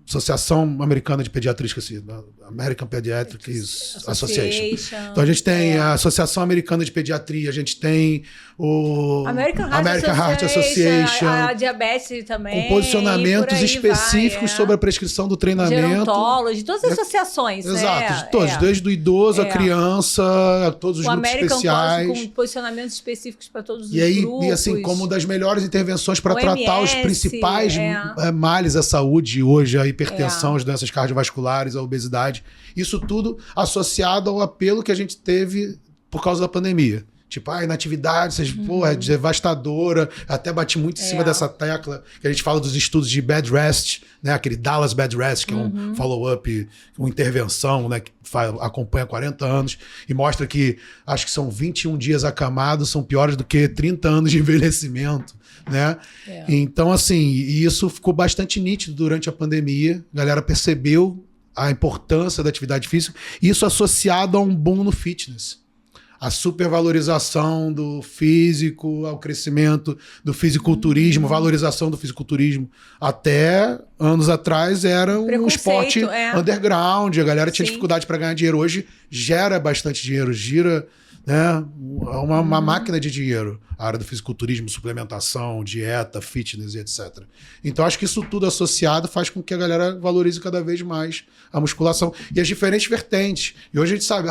Associação Americana de Pediatria, esqueci, American Pediatrics Association. Então a gente tem a Associação Americana de Pediatria, a gente tem o American Heart Association, a diabetes também, com posicionamentos específicos sobre a prescrição do treinamento. Gerontology, todas as associações. Exato, de todos, desde o idoso, a criança, todos os grupos especiais. Com posicionamentos específicos para todos os grupos. E assim, como das melhores intervenções para tratar os principais males à saúde hoje, a hipertensão, as doenças cardiovasculares, a obesidade. Isso tudo associado ao apelo que a gente teve por causa da pandemia. Tipo, a inatividade, é devastadora. Até bati muito em cima dessa tecla, que a gente fala dos estudos de bed rest, né? Aquele Dallas Bed Rest, que é um follow-up, uma intervenção, né? Que acompanha 40 anos e mostra que acho que são 21 dias acamados, são piores do que 30 anos de envelhecimento. Né? Então, assim, e isso ficou bastante nítido durante a pandemia. A galera percebeu a importância da atividade física, isso associado a um boom no fitness. A supervalorização do físico, ao crescimento do fisiculturismo, valorização do fisiculturismo. Até anos atrás era um esporte underground, a galera tinha dificuldade para ganhar dinheiro. Hoje gera bastante dinheiro, gira, né, uma máquina de dinheiro, a área do fisiculturismo, suplementação, dieta, fitness e etc. Então acho que isso tudo associado faz com que a galera valorize cada vez mais a musculação e as diferentes vertentes. E hoje a gente sabe,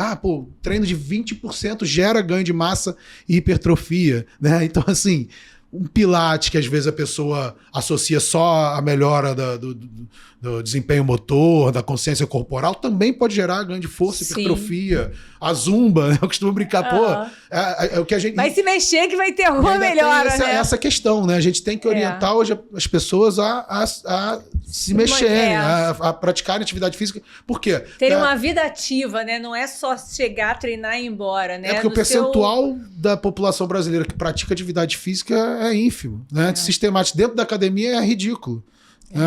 treino de 20% gera ganho de massa e hipertrofia, né? Então assim, um pilates que às vezes a pessoa associa só a melhora do desempenho motor, da consciência corporal, também pode gerar ganho de força, hipertrofia. A zumba, né? Eu costumo brincar, é o que a gente... Vai se mexer que vai ter alguma melhora, né? Essa questão, né? A gente tem que orientar hoje as pessoas a se mexerem, a praticarem atividade física. Por quê? Ter uma vida ativa, né? Não é só chegar, treinar e ir embora, né? É porque o percentual da população brasileira que pratica atividade física é ínfimo, né? Sistemático. Dentro da academia é ridículo.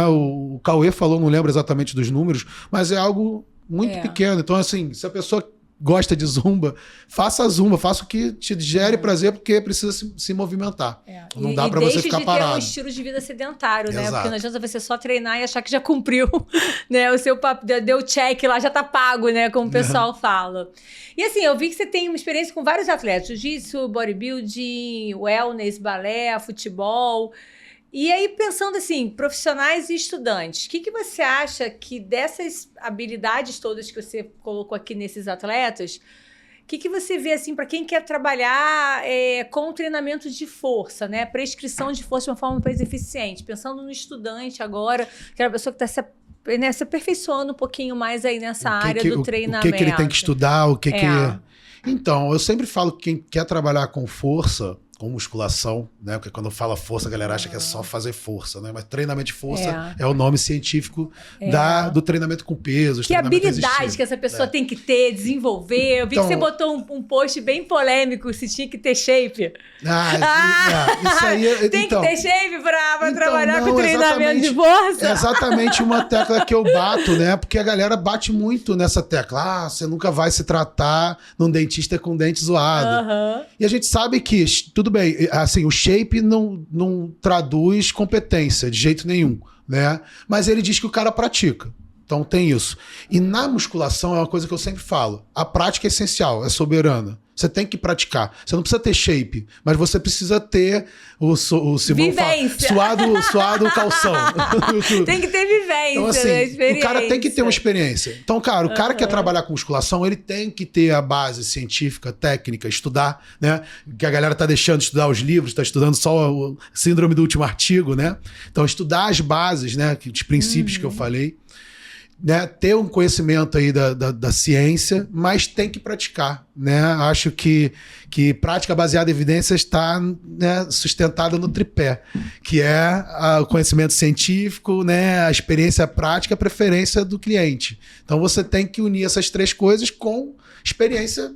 O Cauê falou, não lembro exatamente dos números, mas é algo muito pequeno. Então, assim, se a pessoa gosta de zumba, faça a zumba, faça o que te gere prazer, porque precisa se movimentar. Não dá para você ficar parado. Deixe de ter um estilo de vida sedentário, né? Porque não adianta você só treinar e achar que já cumpriu, né? O seu papo deu check lá, já tá pago, né? Como o pessoal fala. E assim, eu vi que você tem uma experiência com vários atletas, jiu-jitsu, bodybuilding, wellness, balé, futebol. E aí, pensando assim, profissionais e estudantes, o que você acha que dessas habilidades todas que você colocou aqui nesses atletas, o que você vê assim para quem quer trabalhar com treinamento de força, né? Prescrição de força de uma forma mais eficiente? Pensando no estudante agora, aquela pessoa que está se né, se aperfeiçoando um pouquinho mais aí nessa área do treinamento. O que ele tem que estudar, o que que... É. Então, eu sempre falo que quem quer trabalhar com força, com musculação, né? Porque quando fala força, a galera acha que é só fazer força, né? Mas treinamento de força é o nome científico do treinamento com pesos. Que habilidade que essa pessoa tem que ter, desenvolver. Eu vi que você botou um post bem polêmico, se tinha que ter shape. Isso aí... Tem que ter shape pra trabalhar com treinamento de força? É exatamente uma tecla que eu bato, né? Porque a galera bate muito nessa tecla. Você nunca vai se tratar num dentista com dente zoado. E a gente sabe que... Tudo bem, assim, o shape não traduz competência de jeito nenhum, né? Mas ele diz que o cara pratica. Então tem isso. E na musculação é uma coisa que eu sempre falo. A prática é essencial, é soberana. Você tem que praticar. Você não precisa ter shape, mas você precisa ter vivência. Suado calção. Tem que ter vivência, então, assim, né? Experiência. O cara tem que ter uma experiência. Então, cara, o cara que quer trabalhar com musculação, ele tem que ter a base científica, técnica, estudar, né? Que a galera tá deixando de estudar os livros, tá estudando só o síndrome do último artigo, né? Então, estudar as bases, né? Os princípios que eu falei. Né, ter um conhecimento aí da ciência, mas tem que praticar, né? Acho que prática baseada em evidências está, né, sustentada no tripé, que é o conhecimento científico, né, a experiência prática, a preferência do cliente. Então você tem que unir essas três coisas com experiência,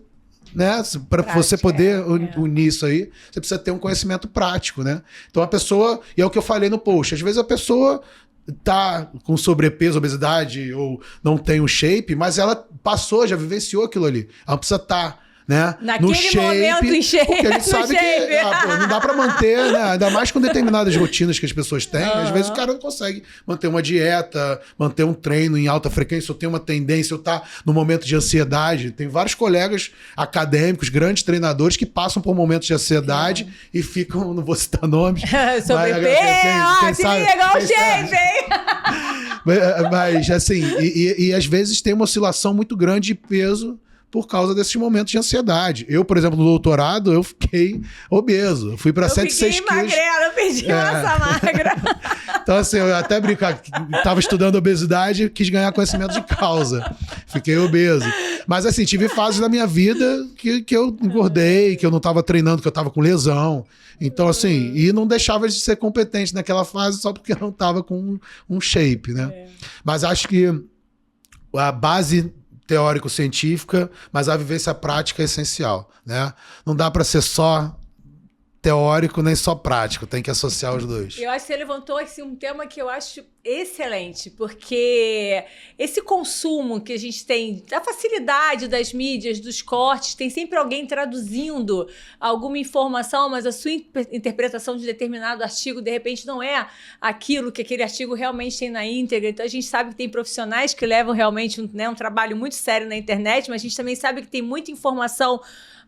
né? Para você poder unir isso aí, você precisa ter um conhecimento prático, né? Então a pessoa, e é o que eu falei no post, às vezes a pessoa tá com sobrepeso, obesidade ou não tem um shape, mas ela passou, já vivenciou aquilo ali. Ela precisa estar, né, naquele no shape, momento em shape, porque a gente sabe que não dá pra manter, né, ainda mais com determinadas rotinas que as pessoas têm. Às vezes o cara não consegue manter uma dieta, manter um treino em alta frequência, ou tem uma tendência, ou tá no momento de ansiedade. Tem vários colegas acadêmicos, grandes treinadores que passam por momentos de ansiedade e ficam, não vou citar nomes. Sobrepeso, se liga, o shape, hein? Mas assim, e às vezes tem uma oscilação muito grande de peso por causa desses momentos de ansiedade. Eu, por exemplo, no doutorado, eu fiquei obeso. Eu fui para 106 quilos. Eu fiquei magrela, eu perdi massa magra. Então, assim, eu até brincar, estava estudando obesidade e quis ganhar conhecimento de causa. Fiquei obeso. Mas, assim, tive fases da minha vida que eu engordei, que eu não estava treinando, que eu estava com lesão. Então, assim, e não deixava de ser competente naquela fase só porque eu não estava com um shape, né? Mas acho que a base teórico-científica, mas a vivência prática é essencial, né? Não dá para ser só teórico nem só prático, tem que associar os dois. Eu acho que você levantou assim, um tema que eu acho excelente, porque esse consumo que a gente tem, a facilidade das mídias, dos cortes, tem sempre alguém traduzindo alguma informação, mas a sua interpretação de determinado artigo, de repente, não é aquilo que aquele artigo realmente tem na íntegra. Então, a gente sabe que tem profissionais que levam realmente um trabalho muito sério na internet, mas a gente também sabe que tem muita informação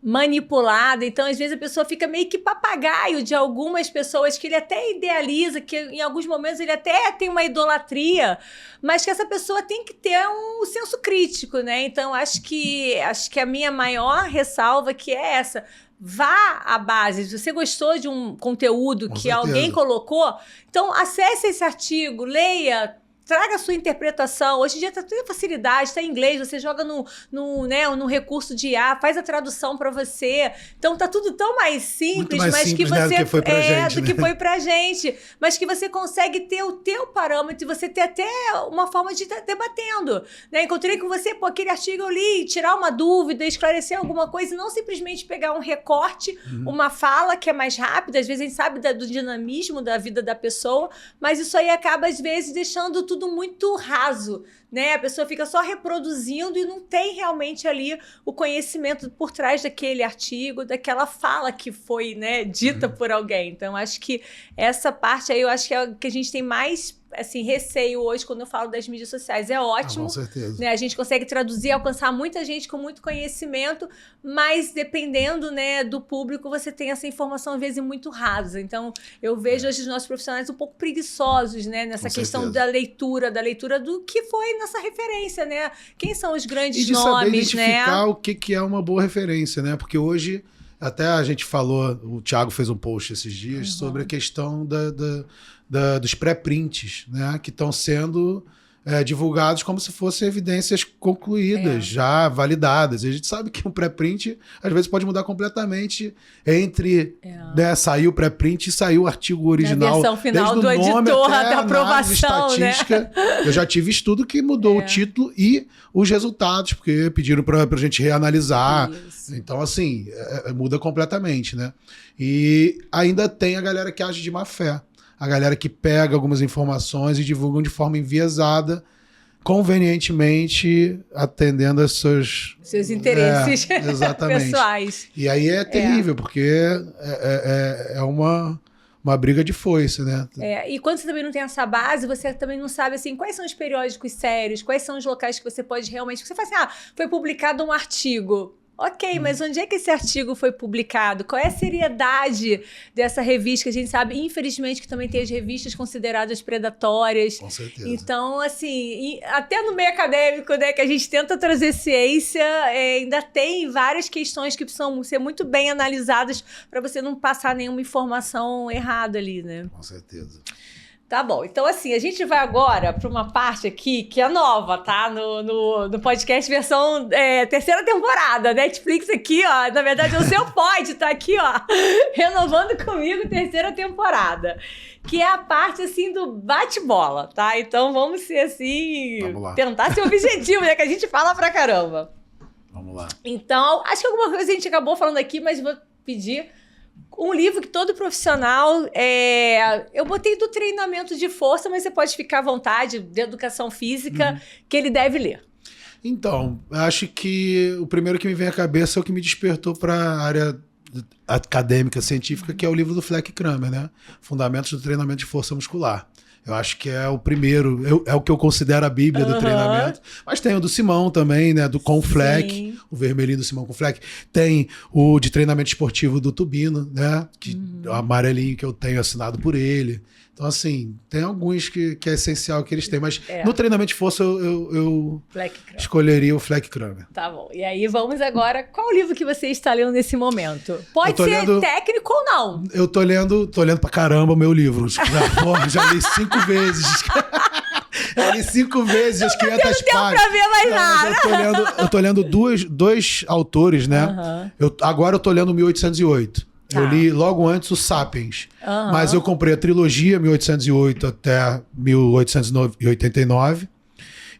manipulada, então às vezes a pessoa fica meio que papagaio de algumas pessoas que ele até idealiza, que em alguns momentos ele até tem uma idolatria, mas que essa pessoa tem que ter um senso crítico, né? Então acho que a minha maior ressalva que é essa: vá à base. Se você gostou de um conteúdo que alguém colocou, então acesse esse artigo, leia, traga a sua interpretação. Hoje em dia tá toda facilidade, está em inglês, você joga no recurso de IA, faz a tradução para você. Então tá tudo tão mais simples, mais mas simples, que você né, do que foi pra gente, do que foi pra gente, mas que você consegue ter o teu parâmetro e você ter até uma forma de estar debatendo, né? Encontrei com você, aquele artigo eu li, tirar uma dúvida, esclarecer alguma coisa e não simplesmente pegar um recorte, uma fala que é mais rápida. Às vezes a gente sabe do dinamismo da vida da pessoa, mas isso aí acaba às vezes deixando tudo muito raso, né? A pessoa fica só reproduzindo e não tem realmente ali o conhecimento por trás daquele artigo, daquela fala que foi, né, dita por alguém. Então, acho que essa parte aí, eu acho que é o que a gente tem mais, assim, receio hoje quando eu falo das mídias sociais. É ótimo, com certeza, né? A gente consegue traduzir, alcançar muita gente com muito conhecimento, mas dependendo, né, do público, você tem essa informação às vezes muito rasa. Então, eu vejo hoje os nossos profissionais um pouco preguiçosos, né, nessa questão da leitura do que foi nossa referência, né? Quem são os grandes nomes, saber identificar o que é uma boa referência, né? Porque hoje, até a gente falou, o Thiago fez um post esses dias sobre a questão dos pré-prints, né? Que estão sendo divulgados como se fossem evidências concluídas, já validadas. E a gente sabe que um pré-print, às vezes, pode mudar completamente entre sair o pré-print e sair o artigo original. A versão final do editor, da aprovação, estatística. Né? Eu já tive estudo que mudou o título e os resultados, porque pediram para a gente reanalisar. Isso. Então, assim, muda completamente, né? E ainda tem a galera que age de má fé. A galera que pega algumas informações e divulgam de forma enviesada, convenientemente atendendo aos seus interesses pessoais. E aí é terrível, porque é uma briga de foice, né? E quando você também não tem essa base, você também não sabe, assim, quais são os periódicos sérios, quais são os locais que você pode realmente... Você fala assim, foi publicado um artigo. Ok, mas onde é que esse artigo foi publicado? Qual é a seriedade dessa revista? Que a gente sabe, infelizmente, que também tem as revistas consideradas predatórias. Com certeza. Então, assim, até no meio acadêmico, né, que a gente tenta trazer ciência, ainda tem várias questões que precisam ser muito bem analisadas para você não passar nenhuma informação errada ali, né? Com certeza. Tá bom, então assim, a gente vai agora para uma parte aqui que é nova, tá? No podcast versão 3ª temporada, Netflix aqui, ó, na verdade o seu pod tá aqui, ó, renovando comigo 3ª temporada, que é a parte, assim, do bate-bola, tá? Então vamos ser, assim, tentar ser objetivo, né, que a gente fala pra caramba. Vamos lá. Então, acho que alguma coisa a gente acabou falando aqui, mas vou pedir... Um livro que todo profissional... eu botei do treinamento de força, mas você pode ficar à vontade, de educação física, que ele deve ler. Então, acho que o primeiro que me vem à cabeça é o que me despertou para a área acadêmica, científica, que é o livro do Fleck Kramer, né? Fundamentos do Treinamento de Força Muscular. Eu acho que é o primeiro, é o que eu considero a bíblia do treinamento. Mas tem o do Simão também, né? Do com Fleck, o vermelhinho do Simão com Fleck. Tem o de treinamento esportivo do Tubino, né? O amarelinho que eu tenho assinado por ele. Então, assim, tem alguns que é essencial que eles têm. Mas no treinamento de força eu escolheria o Fleck Kramer. Tá bom. E aí vamos agora... Qual o livro que você está lendo nesse momento? Pode ser técnico ou não. Eu tô lendo pra caramba o meu livro. Já li 5 vezes. Eu li 5 vezes as 500 páginas. Não tem tempo pra ver mais nada. Eu tô lendo dois autores, né? Agora eu tô lendo 1808. Eu li logo antes o Sapiens. Mas eu comprei a trilogia 1808 até 1889.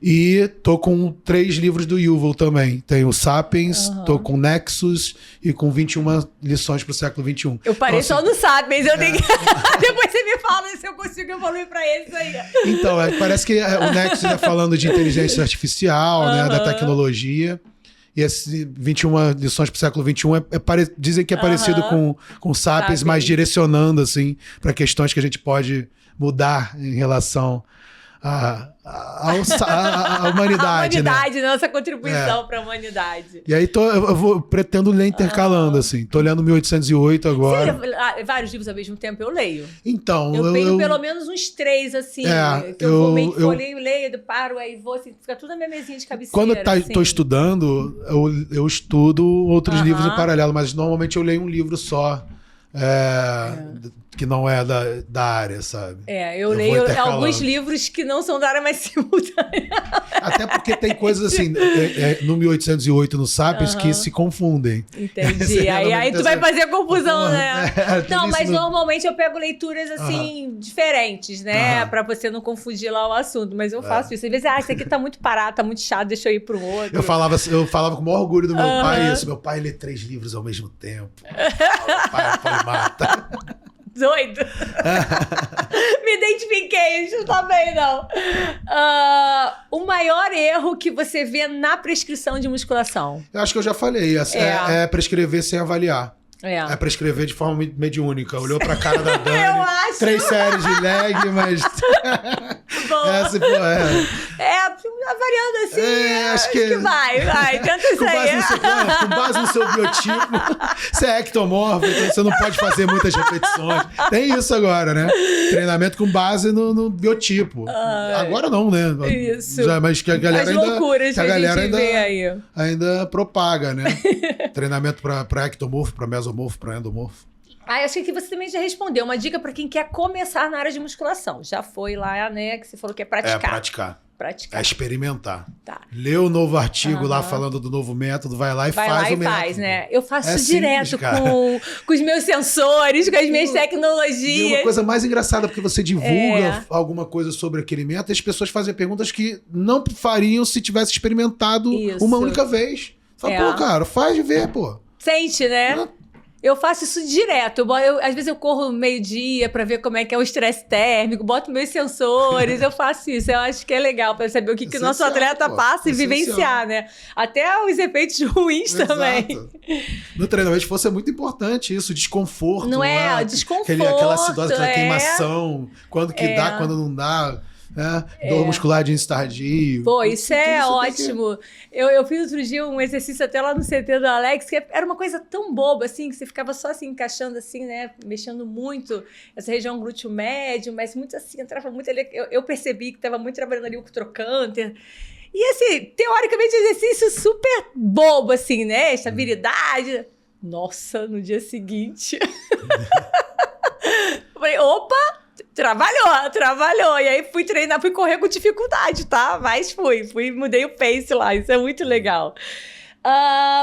E tô com 3 livros do Yuval também. Tem o Sapiens, tô com Nexus e com 21 lições pro século XXI. Eu parei então, só no Sapiens. Eu tenho que... Depois você me fala se eu consigo evoluir pra eles aí. Então, parece que o Nexus é falando de inteligência artificial, né, da tecnologia. E esse 21 lições pro século XXI dizem que é parecido com Sapiens, mas direcionando assim, para questões que a gente pode mudar em relação à humanidade, né? Nossa contribuição para a humanidade. E aí pretendo ler intercalando, assim. Tô lendo 1808 agora. Você lê vários livros ao mesmo tempo? Eu leio. Então, eu tenho pelo menos uns 3, assim, que eu vou meio que leio, paro, aí vou, assim, fica tudo na minha mesinha de cabeceira. Quando eu tô estudando, eu estudo outros livros em paralelo, mas normalmente eu leio um livro só. Que não é da área, sabe? Eu leio alguns livros que não são da área, mas simultânea. Até porque tem coisas assim, no 1808, no Sapiens, que se confundem. Entendi. Aí tu vai fazer confusão, né? Não, mas normalmente eu pego leituras assim, diferentes, né? Pra você não confundir lá o assunto. Mas eu faço isso. Às vezes, isso aqui tá muito parado, tá muito chato, deixa eu ir pro outro. Eu falava com o maior orgulho do meu pai isso. Meu pai lê 3 livros ao mesmo tempo. Meu pai mata. Doido. Me identifiquei, isso também não. O maior erro que você vê na prescrição de musculação? Eu acho que eu já falei. É prescrever sem avaliar. É prescrever de forma mediúnica. Olhou pra cara da Dani. Eu acho. 3 séries de leg, mas... Avaliando assim, acho que vai. Tenta isso aí. Com base no seu biotipo. Você é ectomorfo, então você não pode fazer muitas repetições. Tem isso agora, né? Treinamento com base no biotipo. Agora não, né? Isso. Mas que a galera as loucuras que a gente vê aí. Ainda propaga, né? Treinamento para ectomorfo, para mesomorfo, para endomorfo. Acho que você também já respondeu. Uma dica para quem quer começar na área de musculação. Já foi lá, né? Que você falou que é praticar. praticar. É experimentar. Tá. Lê o novo artigo lá falando do novo método, vai lá e faz o método. Faz, né? Eu faço É isso direto simples, com os meus sensores, com as minhas E é tecnologias. uma coisa mais engraçada, porque você divulga alguma coisa sobre aquele método e as pessoas fazem perguntas que não fariam se tivesse experimentado uma única vez. Fala, pô, cara, faz ver, pô. Sente, né? Eu faço isso direto. Às vezes eu corro meio-dia pra ver como é que é o estresse térmico, boto meus sensores, eu faço isso. Eu acho que é legal pra saber o que o nosso atleta passa e vivenciar, né? Até os efeitos ruins também. No treinamento de força é muito importante isso, desconforto. Não é? Desconforto. Aquela situação, aquela queimação, quando que dá, quando não dá. Dor muscular de início tardio. Pô, isso é ótimo. Eu fiz outro dia um exercício até lá no CT do Alex, que era uma coisa tão boba, assim, que você ficava só assim, encaixando assim, né? Mexendo muito essa região glúteo médio, mas muito assim, entrava muito ali. Eu percebi que estava muito trabalhando ali o trocânter. E assim, teoricamente, exercício super bobo, assim, né? Estabilidade. Nossa, no dia seguinte. Eu falei, opa! Trabalhou. E aí fui treinar, fui correr com dificuldade, tá? Mas mudei o pace lá, isso é muito legal.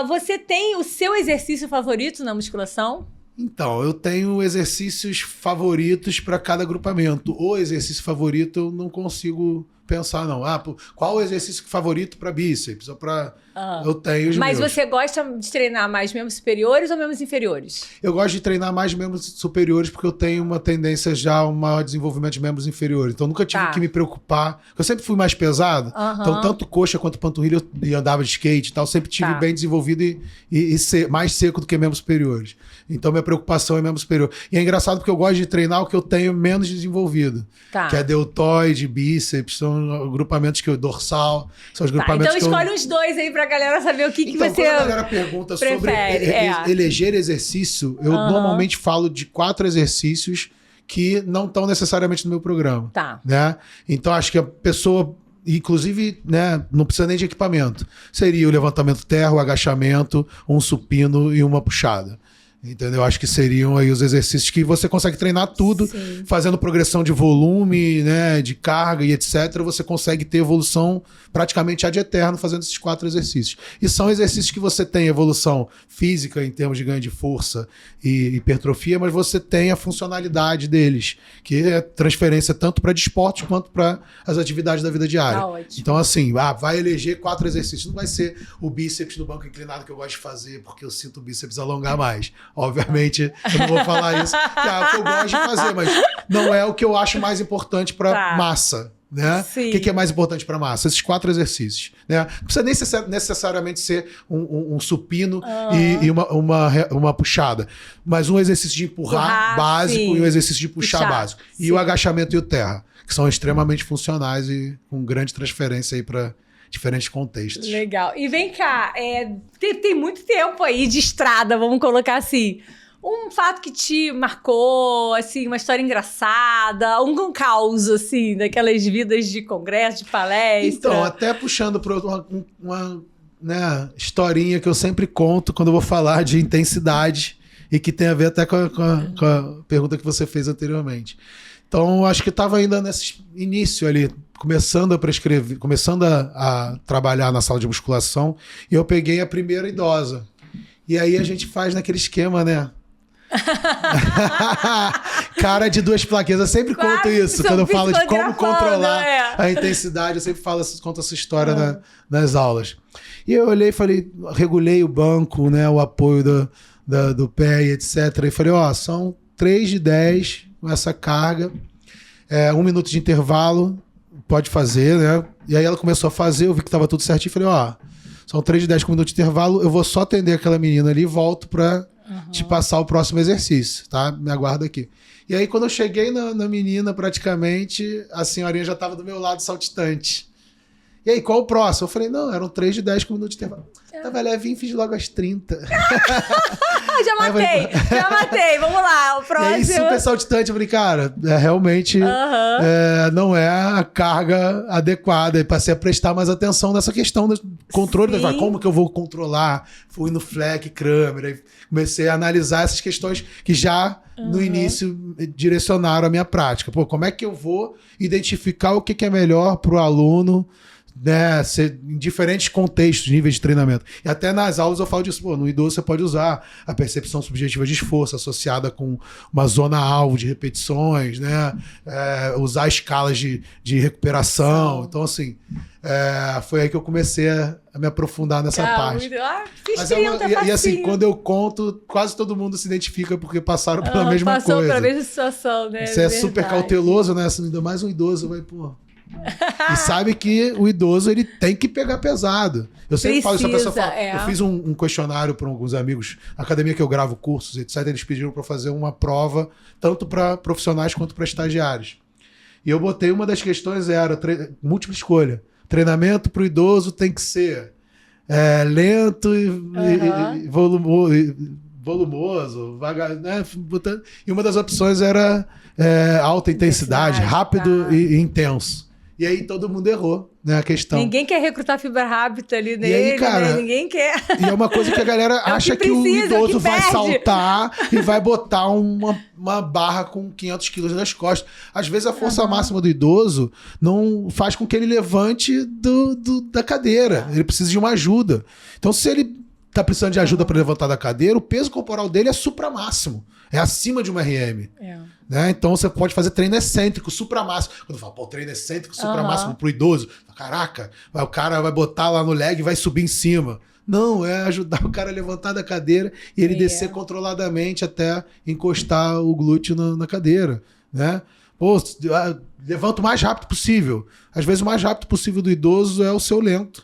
Você tem o seu exercício favorito na musculação? Então, eu tenho exercícios favoritos para cada agrupamento. O exercício favorito eu não consigo pensar, não. Qual o exercício favorito para bíceps? Ou para... Eu tenho os Mas meus. você gosta de treinar mais membros superiores ou membros inferiores? Eu gosto de treinar mais membros superiores porque eu tenho uma tendência já a um maior desenvolvimento de membros inferiores. Então, eu nunca tive que me preocupar. Eu sempre fui mais pesado. Então, tanto coxa quanto panturrilha eu andava de skate e tal. Sempre tive bem desenvolvido e mais seco do que membros superiores. Então, minha preocupação é membro superior. E é engraçado porque eu gosto de treinar o que eu tenho menos desenvolvido. Que é deltoide, bíceps, são agrupamentos que eu... Dorsal, são os agrupamentos então, escolhe uns dois aí pra galera saber o que você quando a galera pergunta sobre eleger exercício, eu normalmente falo de 4 exercícios que não estão necessariamente no meu programa. Né? Então, acho que a pessoa... Inclusive, né, não precisa nem de equipamento. Seria o levantamento terra, o agachamento, um supino e uma puxada. Entendeu? Acho que seriam aí os exercícios que você consegue treinar tudo, fazendo progressão de volume, né, de carga e etc. Você consegue ter evolução praticamente ad eterno fazendo esses 4 exercícios. E são exercícios que você tem evolução física em termos de ganho de força e hipertrofia, mas você tem a funcionalidade deles, que é transferência tanto para desportos quanto para as atividades da vida diária. Então, assim, vai eleger 4 exercícios. Não vai ser o bíceps no banco inclinado que eu gosto de fazer, porque eu sinto o bíceps alongar mais. Obviamente, eu não vou falar isso, que é o que eu gosto de fazer, mas não é o que eu acho mais importante para massa. Né? O que é mais importante para massa? Esses 4 exercícios. Né? Não precisa nem necessariamente ser um supino e uma puxada, mas um exercício de empurrar básico e um exercício de puxar básico. E o agachamento e o terra, que são extremamente funcionais e com grande transferência aí para diferentes contextos. Legal. E vem cá, tem muito tempo aí de estrada, vamos colocar assim. Um fato que te marcou, assim, uma história engraçada, um caos, assim, daquelas vidas de congresso, de palestra. Então, até puxando para uma historinha que eu sempre conto quando eu vou falar de intensidade e que tem a ver até com a pergunta que você fez anteriormente. Então, acho que estava ainda nesse início ali, começando a prescrever, começando a trabalhar na sala de musculação, e eu peguei a primeira idosa. E aí a gente faz naquele esquema, né? Cara de 2 plaquinhas. Eu sempre conto isso, quando eu falo de como controlar a intensidade, eu sempre conto essa história nas aulas. E eu olhei e falei, regulei o banco, né, o apoio do pé e etc. E falei, são 3 de 10 com essa carga, 1 minuto de intervalo, pode fazer, né? E aí ela começou a fazer, eu vi que estava tudo certinho, falei, são 3 de 10 com 1 minuto de intervalo, eu vou só atender aquela menina ali e volto para te passar o próximo exercício, tá? Me aguarda aqui. E aí, quando eu cheguei na menina, praticamente, a senhorinha já estava do meu lado saltitante. E aí, qual o próximo? Eu falei, não, eram 3 de 10 com 1 minuto de intervalo. Tava levinho, fiz logo as 30. já matei. Vamos lá, o próximo. E aí, super saltitante, eu falei, cara, realmente não é a carga adequada. E passei a prestar mais atenção nessa questão do controle. Como que eu vou controlar? Fui no FLEC, Kramer, aí comecei a analisar essas questões que já no início direcionaram a minha prática. Pô, como é que eu vou identificar o que é melhor para o aluno, né, em diferentes contextos, níveis de treinamento. E até nas aulas eu falo disso. Pô, no idoso você pode usar a percepção subjetiva de esforço associada com uma zona-alvo de repetições, né? Usar escalas de recuperação. Então, assim, foi aí que eu comecei a me aprofundar nessa parte. Mas e assim, quando eu conto, quase todo mundo se identifica porque passaram pela mesma coisa. Passou pela mesma situação, né? Você é super cauteloso, né? Ainda mais um idoso vai, pô... E sabe que o idoso ele tem que pegar pesado. Eu sempre falo isso, a pessoa fala, eu fiz um questionário para alguns amigos, a academia que eu gravo cursos, etc. Eles pediram para fazer uma prova tanto para profissionais quanto para estagiários. E eu botei uma das questões era múltipla escolha. Treinamento para o idoso tem que ser lento e volumoso, vagar, né? E uma das opções era alta intensidade, rápido e intenso. E aí todo mundo errou, né, a questão. Ninguém quer recrutar fibra rápida ali nele, e aí, cara, né? Ninguém quer. E é uma coisa que a galera acha que o idoso vai saltar e vai botar uma barra com 500 quilos nas costas. Às vezes a força máxima do idoso não faz com que ele levante da cadeira. Ele precisa de uma ajuda. Então se ele tá precisando de ajuda para levantar da cadeira, o peso corporal dele é supramáximo. É acima de uma RM. Né? Então você pode fazer treino excêntrico, supramáximo. Quando eu falo, treino excêntrico, supramáximo pro idoso. Caraca, o cara vai botar lá no leg e vai subir em cima. Não, é ajudar o cara a levantar da cadeira e ele descer controladamente até encostar o glúteo na cadeira. Né? Pô, levanta o mais rápido possível. Às vezes o mais rápido possível do idoso é o seu lento.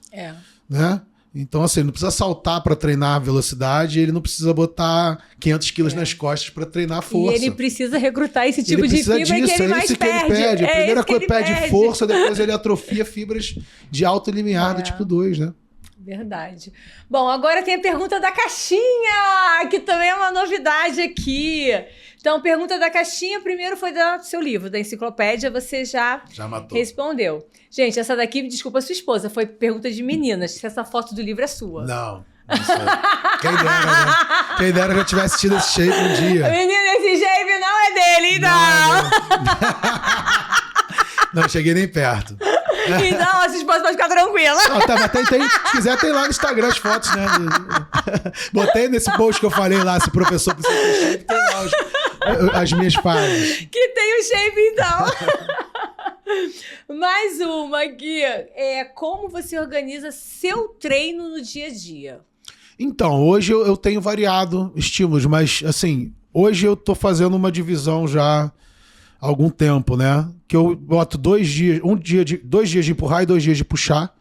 Né? Então, assim, não precisa saltar para treinar a velocidade, ele não precisa botar 500 quilos nas costas para treinar a força. E ele precisa recrutar esse tipo de fibra que ele mais perde. Ele perde. A primeira coisa perde força, depois ele atrofia fibras de alto limiar do tipo 2, né? Verdade. Bom, agora tem a pergunta da caixinha, que também é uma novidade aqui. Então, pergunta da caixinha, primeiro foi do seu livro, da enciclopédia, você já respondeu. Gente, essa daqui, desculpa a sua esposa, foi pergunta de meninas, se essa foto do livro é sua. Não. Quem dera, né? Quem dera que eu tivesse tido esse shape um dia. Menina, esse shape não é dele, não. Não cheguei nem perto. Então, a sua esposa pode ficar tranquila. Não, tá, mas se quiser, tem lá no Instagram as fotos, né? Botei nesse post que eu falei lá, se o professor precisa ter shape, tem lá as minhas páginas. Que tem o shape, então. Mais uma aqui. Como você organiza seu treino no dia a dia? Então, hoje eu tenho variado estímulos, mas assim, hoje eu tô fazendo uma divisão já há algum tempo, né? Que eu boto 2 dias, 2 dias de empurrar e 2 dias de puxar.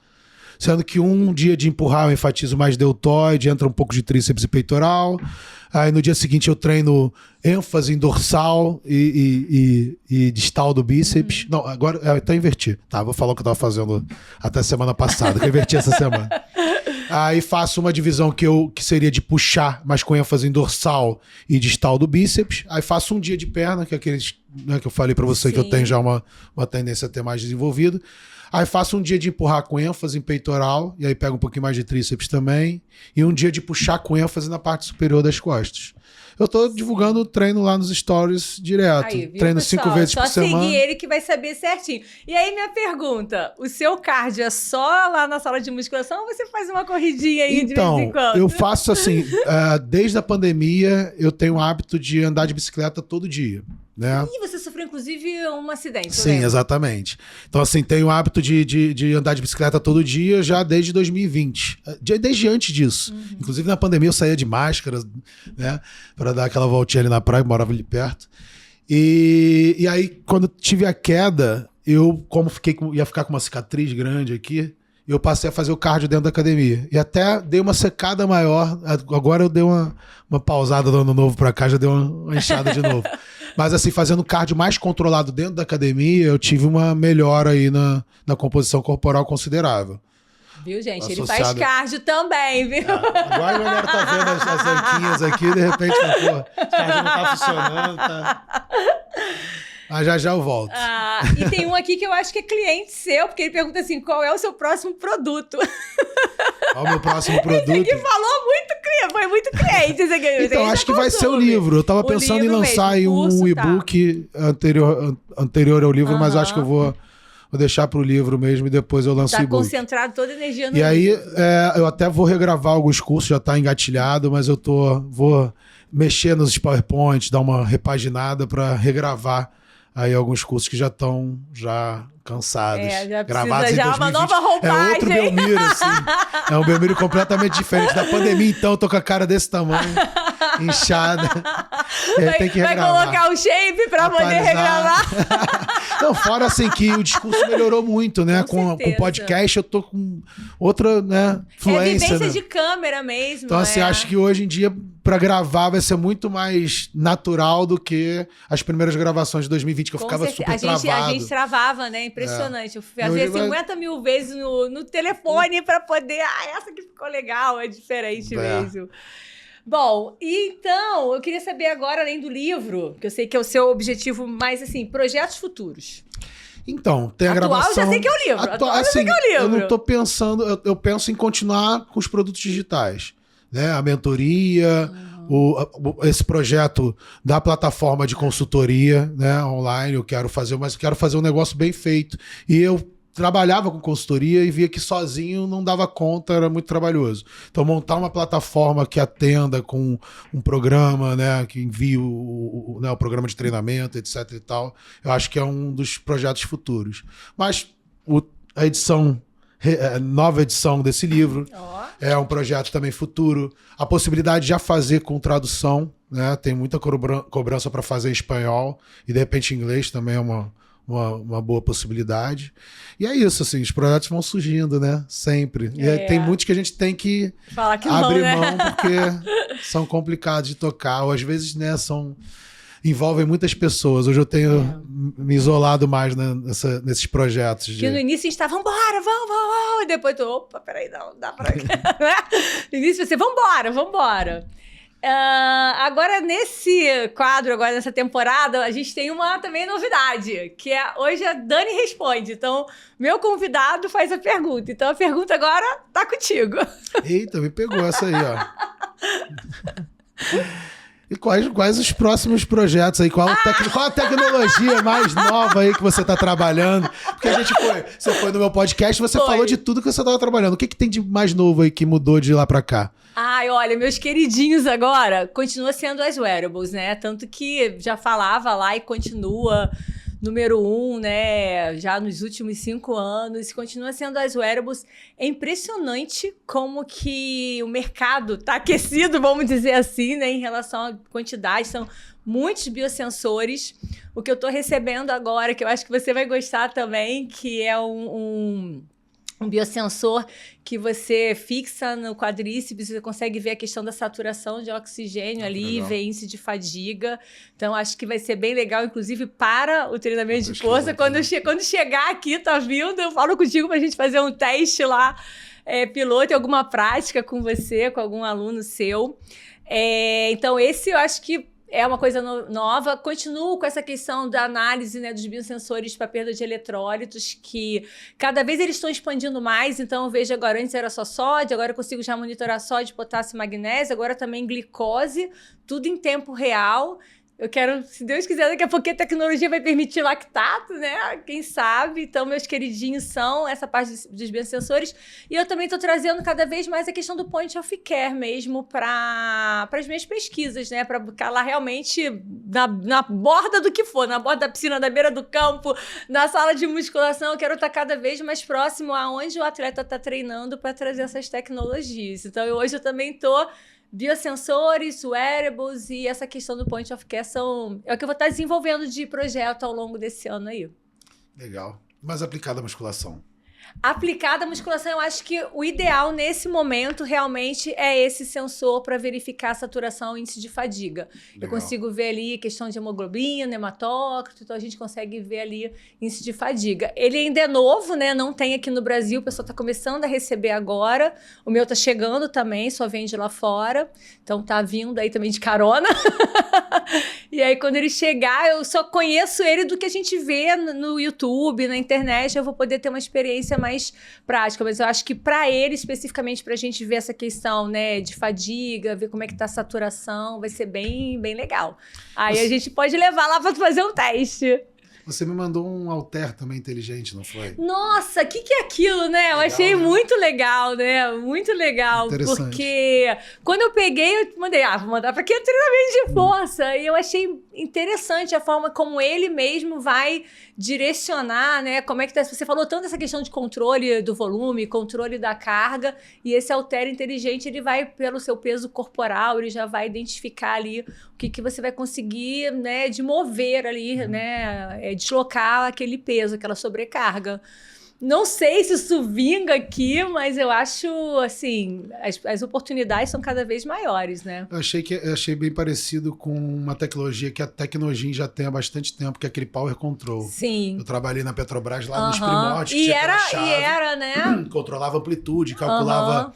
Sendo que um dia de empurrar eu enfatizo mais deltoide, entra um pouco de tríceps e peitoral. Aí no dia seguinte eu treino ênfase em dorsal e distal do bíceps. Não, agora até inverti. Tá, vou falar o que eu tava fazendo até semana passada, que eu inverti essa semana. Aí faço uma divisão que seria de puxar, mas com ênfase em dorsal e distal do bíceps. Aí faço um dia de perna, que é aqueles, né, que eu falei pra você. Sim. Que eu tenho já uma tendência a ter mais desenvolvido. Aí faço um dia de empurrar com ênfase em peitoral, e aí pego um pouquinho mais de tríceps também. E um dia de puxar com ênfase na parte superior das costas. Eu tô divulgando o treino lá nos stories direto. Aí, treino 5 vezes por semana. Só seguir ele que vai saber certinho. E aí minha pergunta, o seu cardio é só lá na sala de musculação ou você faz uma corridinha aí de vez em quando? Então, eu faço assim, desde a pandemia eu tenho o hábito de andar de bicicleta todo dia. Né? E você sofreu, inclusive, um acidente. Sim, exatamente. Então, assim, tenho o hábito de andar de bicicleta todo dia já desde 2020. Desde antes disso. Inclusive, na pandemia, eu saía de máscara, né? Pra dar aquela voltinha ali na praia, morava ali perto. E aí, quando tive a queda, eu, como ia ficar com uma cicatriz grande aqui, eu passei a fazer o cardio dentro da academia. E até dei uma secada maior. Agora eu dei uma pausada do ano novo pra cá, já deu uma inchada de novo. Mas assim, fazendo cardio mais controlado dentro da academia, eu tive uma melhora aí na composição corporal considerável. Viu, gente? Ele associado. faz cardio também, viu? Agora a galera tá vendo as anquinhas aqui, de repente, pô, o cardio não tá funcionando, tá... Mas já eu volto. E tem um aqui que eu acho que é cliente seu, porque ele pergunta assim, qual é o seu próximo produto? Qual é o meu próximo produto? Esse aqui falou muito cliente, foi muito cliente. Esse aqui, então, acho que vai ser o livro. Eu tava pensando em lançar aí um e-book anterior ao livro, mas acho que eu vou deixar pro livro mesmo e depois eu lanço o e-book. Tá concentrado toda a energia no livro. E livro. aí, eu até vou regravar alguns cursos, já tá engatilhado, mas eu vou mexer nos PowerPoints, dar uma repaginada para regravar aí alguns cursos que já estão cansados. Já gravados precisa já 2020. Uma nova roupagem. É outro Belmiro, assim. É um Belmiro completamente diferente. Da pandemia, então, eu tô com a cara desse tamanho, inchada. Tem que regravar. Vai colocar o shape pra poder regravar. Não, fora assim que o discurso melhorou muito, né? Com o podcast eu tô com outra, né, fluência. É vivência de câmera mesmo. Então, assim, acho que hoje em dia, pra gravar, vai ser muito mais natural do que as primeiras gravações de 2020, que eu ficava super travado. A gente travava, né? Impressionante. Eu fazia 50 mil vezes no telefone pra poder... essa que ficou legal, é diferente mesmo. Bom, então, eu queria saber agora, além do livro, que eu sei que é o seu objetivo mais, assim, projetos futuros. Então, tem a gravação... Atual, já sei que é o livro. Atual, já sei que é o livro. Eu não tô pensando... Eu penso em continuar com os produtos digitais, né? A mentoria... esse projeto da plataforma de consultoria, né, online, eu quero fazer, mas eu quero fazer um negócio bem feito. E eu trabalhava com consultoria e via que sozinho não dava conta, era muito trabalhoso. Então, montar uma plataforma que atenda com um programa, né, que envie o programa de treinamento, etc e tal, eu acho que é um dos projetos futuros. Mas a nova edição desse livro é um projeto também futuro. A possibilidade de já fazer com tradução, né? Tem muita cobrança para fazer em espanhol e de repente em inglês também é uma boa possibilidade. E é isso, assim, os projetos vão surgindo, né? Sempre. E tem muitos que a gente tem que abrir mão porque são complicados de tocar, ou às vezes, né, envolvem muitas pessoas. Hoje eu tenho me isolado mais nesses projetos. Que no início a gente tava, vambora, vamos. E depois opa, peraí, não dá pra... No início você, vambora. Agora, nesse quadro, nessa temporada, a gente tem uma também novidade, que é hoje a Dani responde. Então, meu convidado faz a pergunta. Então, a pergunta agora tá contigo. Eita, me pegou essa aí, ó. E quais os próximos projetos aí? Qual a tecnologia mais nova aí que você está trabalhando? Porque você foi no meu podcast, você falou de tudo que você estava trabalhando. O que tem de mais novo aí que mudou de lá para cá? Olha, meus queridinhos agora, continua sendo as wearables, né? Tanto que já falava lá e continua número 1, né? Já nos últimos 5 anos, continua sendo as wearables. É impressionante como que o mercado está aquecido, vamos dizer assim, né? Em relação à quantidade, são muitos biosensores. O que eu estou recebendo agora, que eu acho que você vai gostar também, que é um biosensor que você fixa no quadríceps, você consegue ver a questão da saturação de oxigênio ali, ver índice de fadiga. Então, acho que vai ser bem legal, inclusive, para o treinamento de força. Quando chegar aqui, tá vindo, eu falo contigo pra gente fazer um teste lá, piloto, alguma prática com você, com algum aluno seu. Então, esse eu acho que é uma coisa nova. Continuo com essa questão da análise, né, dos biosensores para perda de eletrólitos, que cada vez eles estão expandindo mais. Então, eu vejo agora, antes era só sódio, agora eu consigo já monitorar sódio, potássio e magnésio, agora também glicose, tudo em tempo real. Eu quero, se Deus quiser, daqui a pouco a tecnologia vai permitir lactato, né? Quem sabe? Então, meus queridinhos são essa parte dos biosensores. E eu também estou trazendo cada vez mais a questão do point of care mesmo para as minhas pesquisas, né? Para ficar lá realmente na borda do que for, na borda da piscina, na beira do campo, na sala de musculação. Eu quero estar cada vez mais próximo aonde o atleta está treinando para trazer essas tecnologias. Então, hoje eu também estou... Biosensores, wearables e essa questão do point of care é o que eu vou estar desenvolvendo de projeto ao longo desse ano aí. Legal. Mais aplicado à musculação. Aplicada à musculação, eu acho que o ideal nesse momento realmente é esse sensor para verificar a saturação e índice de fadiga. Legal. Eu consigo ver ali questão de hemoglobina, hematócrito, então a gente consegue ver ali índice de fadiga. Ele ainda é novo, né? Não tem aqui no Brasil, o pessoal está começando a receber agora. O meu tá chegando também, só vende lá fora. Então tá vindo aí também de carona. E aí quando ele chegar, eu só conheço ele do que a gente vê no YouTube, na internet, eu vou poder ter uma experiência mais prática, mas eu acho que para ele, especificamente, para a gente ver essa questão, né, de fadiga, ver como é que tá a saturação, vai ser bem, bem legal. Aí a gente pode levar lá para fazer um teste. Você me mandou um halter também inteligente, não foi? Nossa, o que é aquilo, né? Eu achei muito legal, né? Muito legal. Porque quando eu peguei, eu mandei, vou mandar para aqui o treinamento de força. E eu achei interessante a forma como ele mesmo vai direcionar, né? Como é que tá? Você falou tanto dessa questão de controle do volume, controle da carga, e esse halter inteligente, ele vai pelo seu peso corporal, ele já vai identificar ali o que você vai conseguir, né, de mover ali, né, deslocar aquele peso, aquela sobrecarga. Não sei se isso vinga aqui, mas eu acho, assim, as oportunidades são cada vez maiores, né? Eu achei bem parecido com uma tecnologia que a Tecnogym já tem há bastante tempo, que é aquele Power Control. Sim. Eu trabalhei na Petrobras lá nos primórdios. E era, né? Controlava amplitude, calculava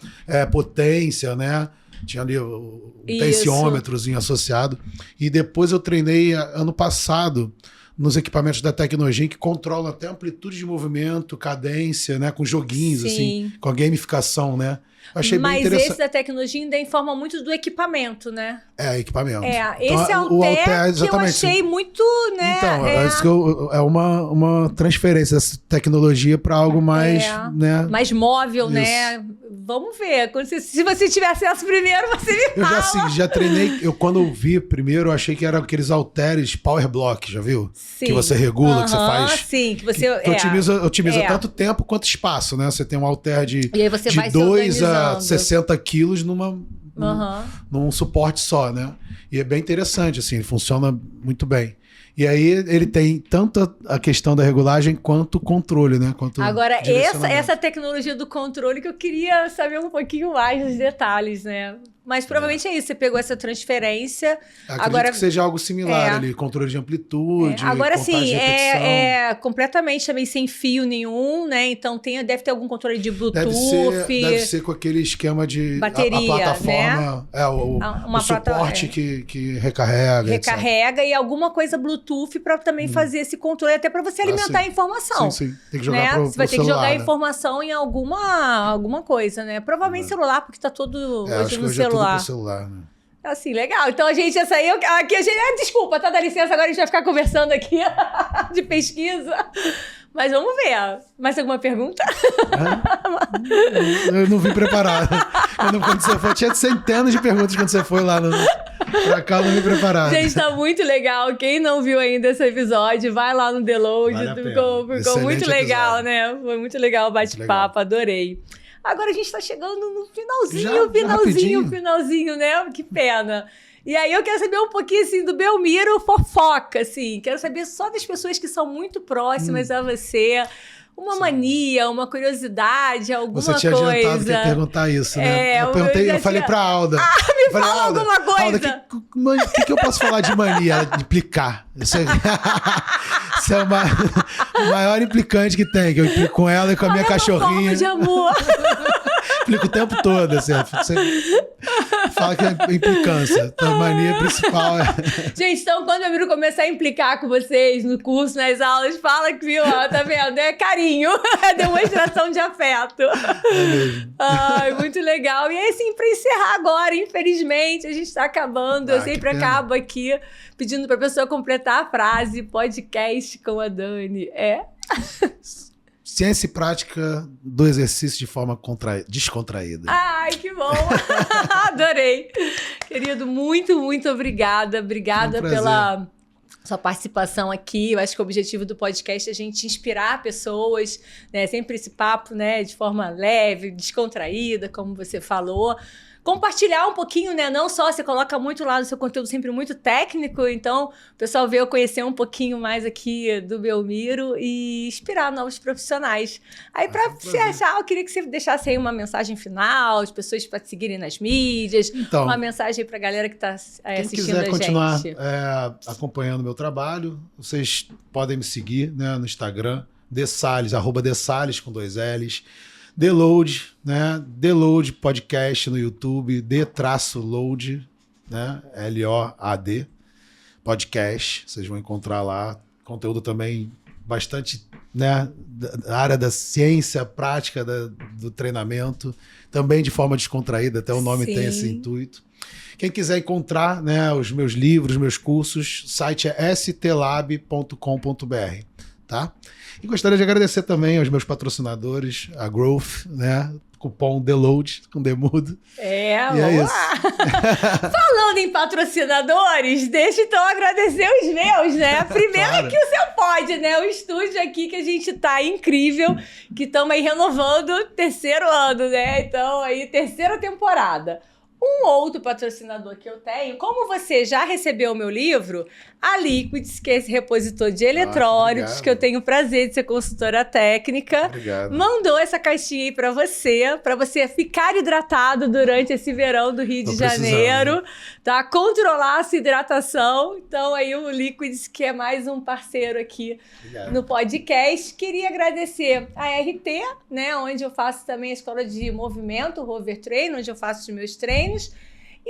potência, né? Tinha ali o tensiômetrozinho associado. E depois eu treinei ano passado nos equipamentos da Tecnogym que controlam até amplitude de movimento, cadência, né? Com joguinhos, assim, com a gamificação, né? Achei bem interessante. Mas esse da Tecnogym ainda informa muito do equipamento, né? Equipamento. Esse halter que eu achei muito, né? Então, é uma transferência dessa tecnologia para algo mais, né? Mais móvel, né? Vamos ver. Se você tiver acesso primeiro, você me fala. Eu já treinei. Quando eu vi primeiro, eu achei que eram aqueles halteres Power Block, já viu? Sim. Que você regula, que você faz. Sim, que você... otimiza tanto tempo quanto espaço, né? Você tem um halter de 2 a 60 quilos num suporte só, né? E é bem interessante, assim, funciona muito bem. E aí ele tem tanto a questão da regulagem quanto o controle, né? Agora, essa tecnologia do controle que eu queria saber um pouquinho mais dos detalhes, né? Mas provavelmente é isso, você pegou essa transferência. Acredito que seja algo similar ali, controle de amplitude, agora sim, de repetição. é completamente também sem fio nenhum, né? Então deve ter algum controle de Bluetooth. Deve ser com aquele esquema de bateria, a plataforma, né? O suporte que recarrega. Recarrega e alguma coisa Bluetooth para também fazer esse controle, até para você alimentar a informação. Sim. Tem que jogar pro Você vai ter que jogar a né? informação em alguma coisa, né? Provavelmente celular, porque tá todo hoje no celular. Tudo pro celular, né? Assim, legal. Então a gente ia sair aqui, a gente... desculpa, tá? Dá licença, agora a gente vai ficar conversando aqui de pesquisa. Mas vamos ver. Mais alguma pergunta? Eu não vim preparado. Quando você foi, tinha centenas de perguntas quando você foi lá pra cá, eu não vim preparado. Gente, tá muito legal. Quem não viu ainda esse episódio, vai lá no Deload. Ficou muito legal, né? Foi muito legal o bate-papo, adorei. Agora a gente tá chegando no finalzinho, né? Que pena. E aí eu quero saber um pouquinho, assim, do Belmiro fofoca, assim. Quero saber só das pessoas que são muito próximas a você. Uma mania, uma curiosidade, alguma coisa. Você tinha adiantado que ia perguntar isso, né? Eu falei pra Alda. Me fala alguma coisa. Alda, o que eu posso falar de mania? De implicar. Isso é o maior implicante que tem, que eu implico com ela e com a minha cachorrinha. De amor. Implico o tempo todo, assim. Você fala que é implicância. A mania principal Gente, então quando eu viro começar a implicar com vocês no curso, nas aulas, fala que, viu, tá vendo? É carinho, é demonstração de afeto. Ai, muito legal. E aí, assim, pra encerrar agora, infelizmente, a gente tá acabando. Eu sempre acabo aqui pedindo pra pessoa completar a frase, podcast com a Dani. Ciência e prática do exercício de forma descontraída. Ai, que bom! Adorei! Querido, muito, muito obrigada. Obrigada pela sua participação aqui. Eu acho que o objetivo do podcast é a gente inspirar pessoas, né? Sempre esse papo, né? De forma leve, descontraída, como você falou. compartilhar um pouquinho, né? Não só você coloca muito lá no seu conteúdo sempre muito técnico, então o pessoal veio conhecer um pouquinho mais aqui do Belmiro e inspirar novos profissionais. Aí, para fechar, eu queria que você deixasse aí uma mensagem final, as pessoas para te seguirem nas mídias, Então, uma mensagem para a galera que está assistindo a gente. Quem quiser continuar acompanhando o meu trabalho, vocês podem me seguir, né, no Instagram, @desales com 2 L's. Deload, né? Deload Podcast no YouTube, D-Load, né? LOAD Podcast. Vocês vão encontrar lá conteúdo também bastante, né, da área da ciência, prática do treinamento, também de forma descontraída, até o nome tem esse intuito. Quem quiser encontrar, né, os meus livros, meus cursos, o site é stlab.com.br, tá? E gostaria de agradecer também aos meus patrocinadores, a Growth, né? Cupom DELOAD, com Demudo. Vamos lá. Falando em patrocinadores, deixa então agradecer os meus, né? Primeiro claro. Que o seu pode, né? O estúdio aqui que a gente tá incrível, que estamos aí renovando o 3º ano, né? Então, aí, 3ª temporada. Um outro patrocinador que eu tenho, como você já recebeu o meu livro, a Liquids, que é esse repositor de eletrônicos, que eu tenho o prazer de ser consultora técnica, mandou essa caixinha aí para você ficar hidratado durante esse verão do Rio de Janeiro, tá? Controlar a sua hidratação. Então aí o Liquids, que é mais um parceiro aqui no podcast. Queria agradecer a RT, né, onde eu faço também a escola de movimento, o Rover Treino, onde eu faço os meus treinos.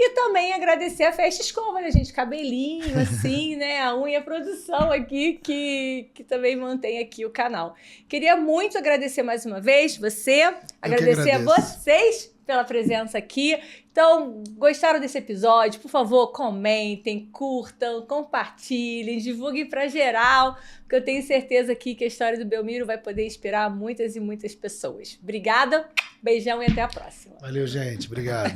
E também agradecer a Festa Escova, né, gente? Cabelinho, assim, né? A unha produção aqui, que também mantém aqui o canal. Queria muito agradecer mais uma vez você, agradecer a vocês pela presença aqui. Então, gostaram desse episódio? Por favor, comentem, curtam, compartilhem, divulguem para geral, porque eu tenho certeza aqui que a história do Belmiro vai poder inspirar muitas e muitas pessoas. Obrigada, beijão e até a próxima. Valeu, gente. Obrigado.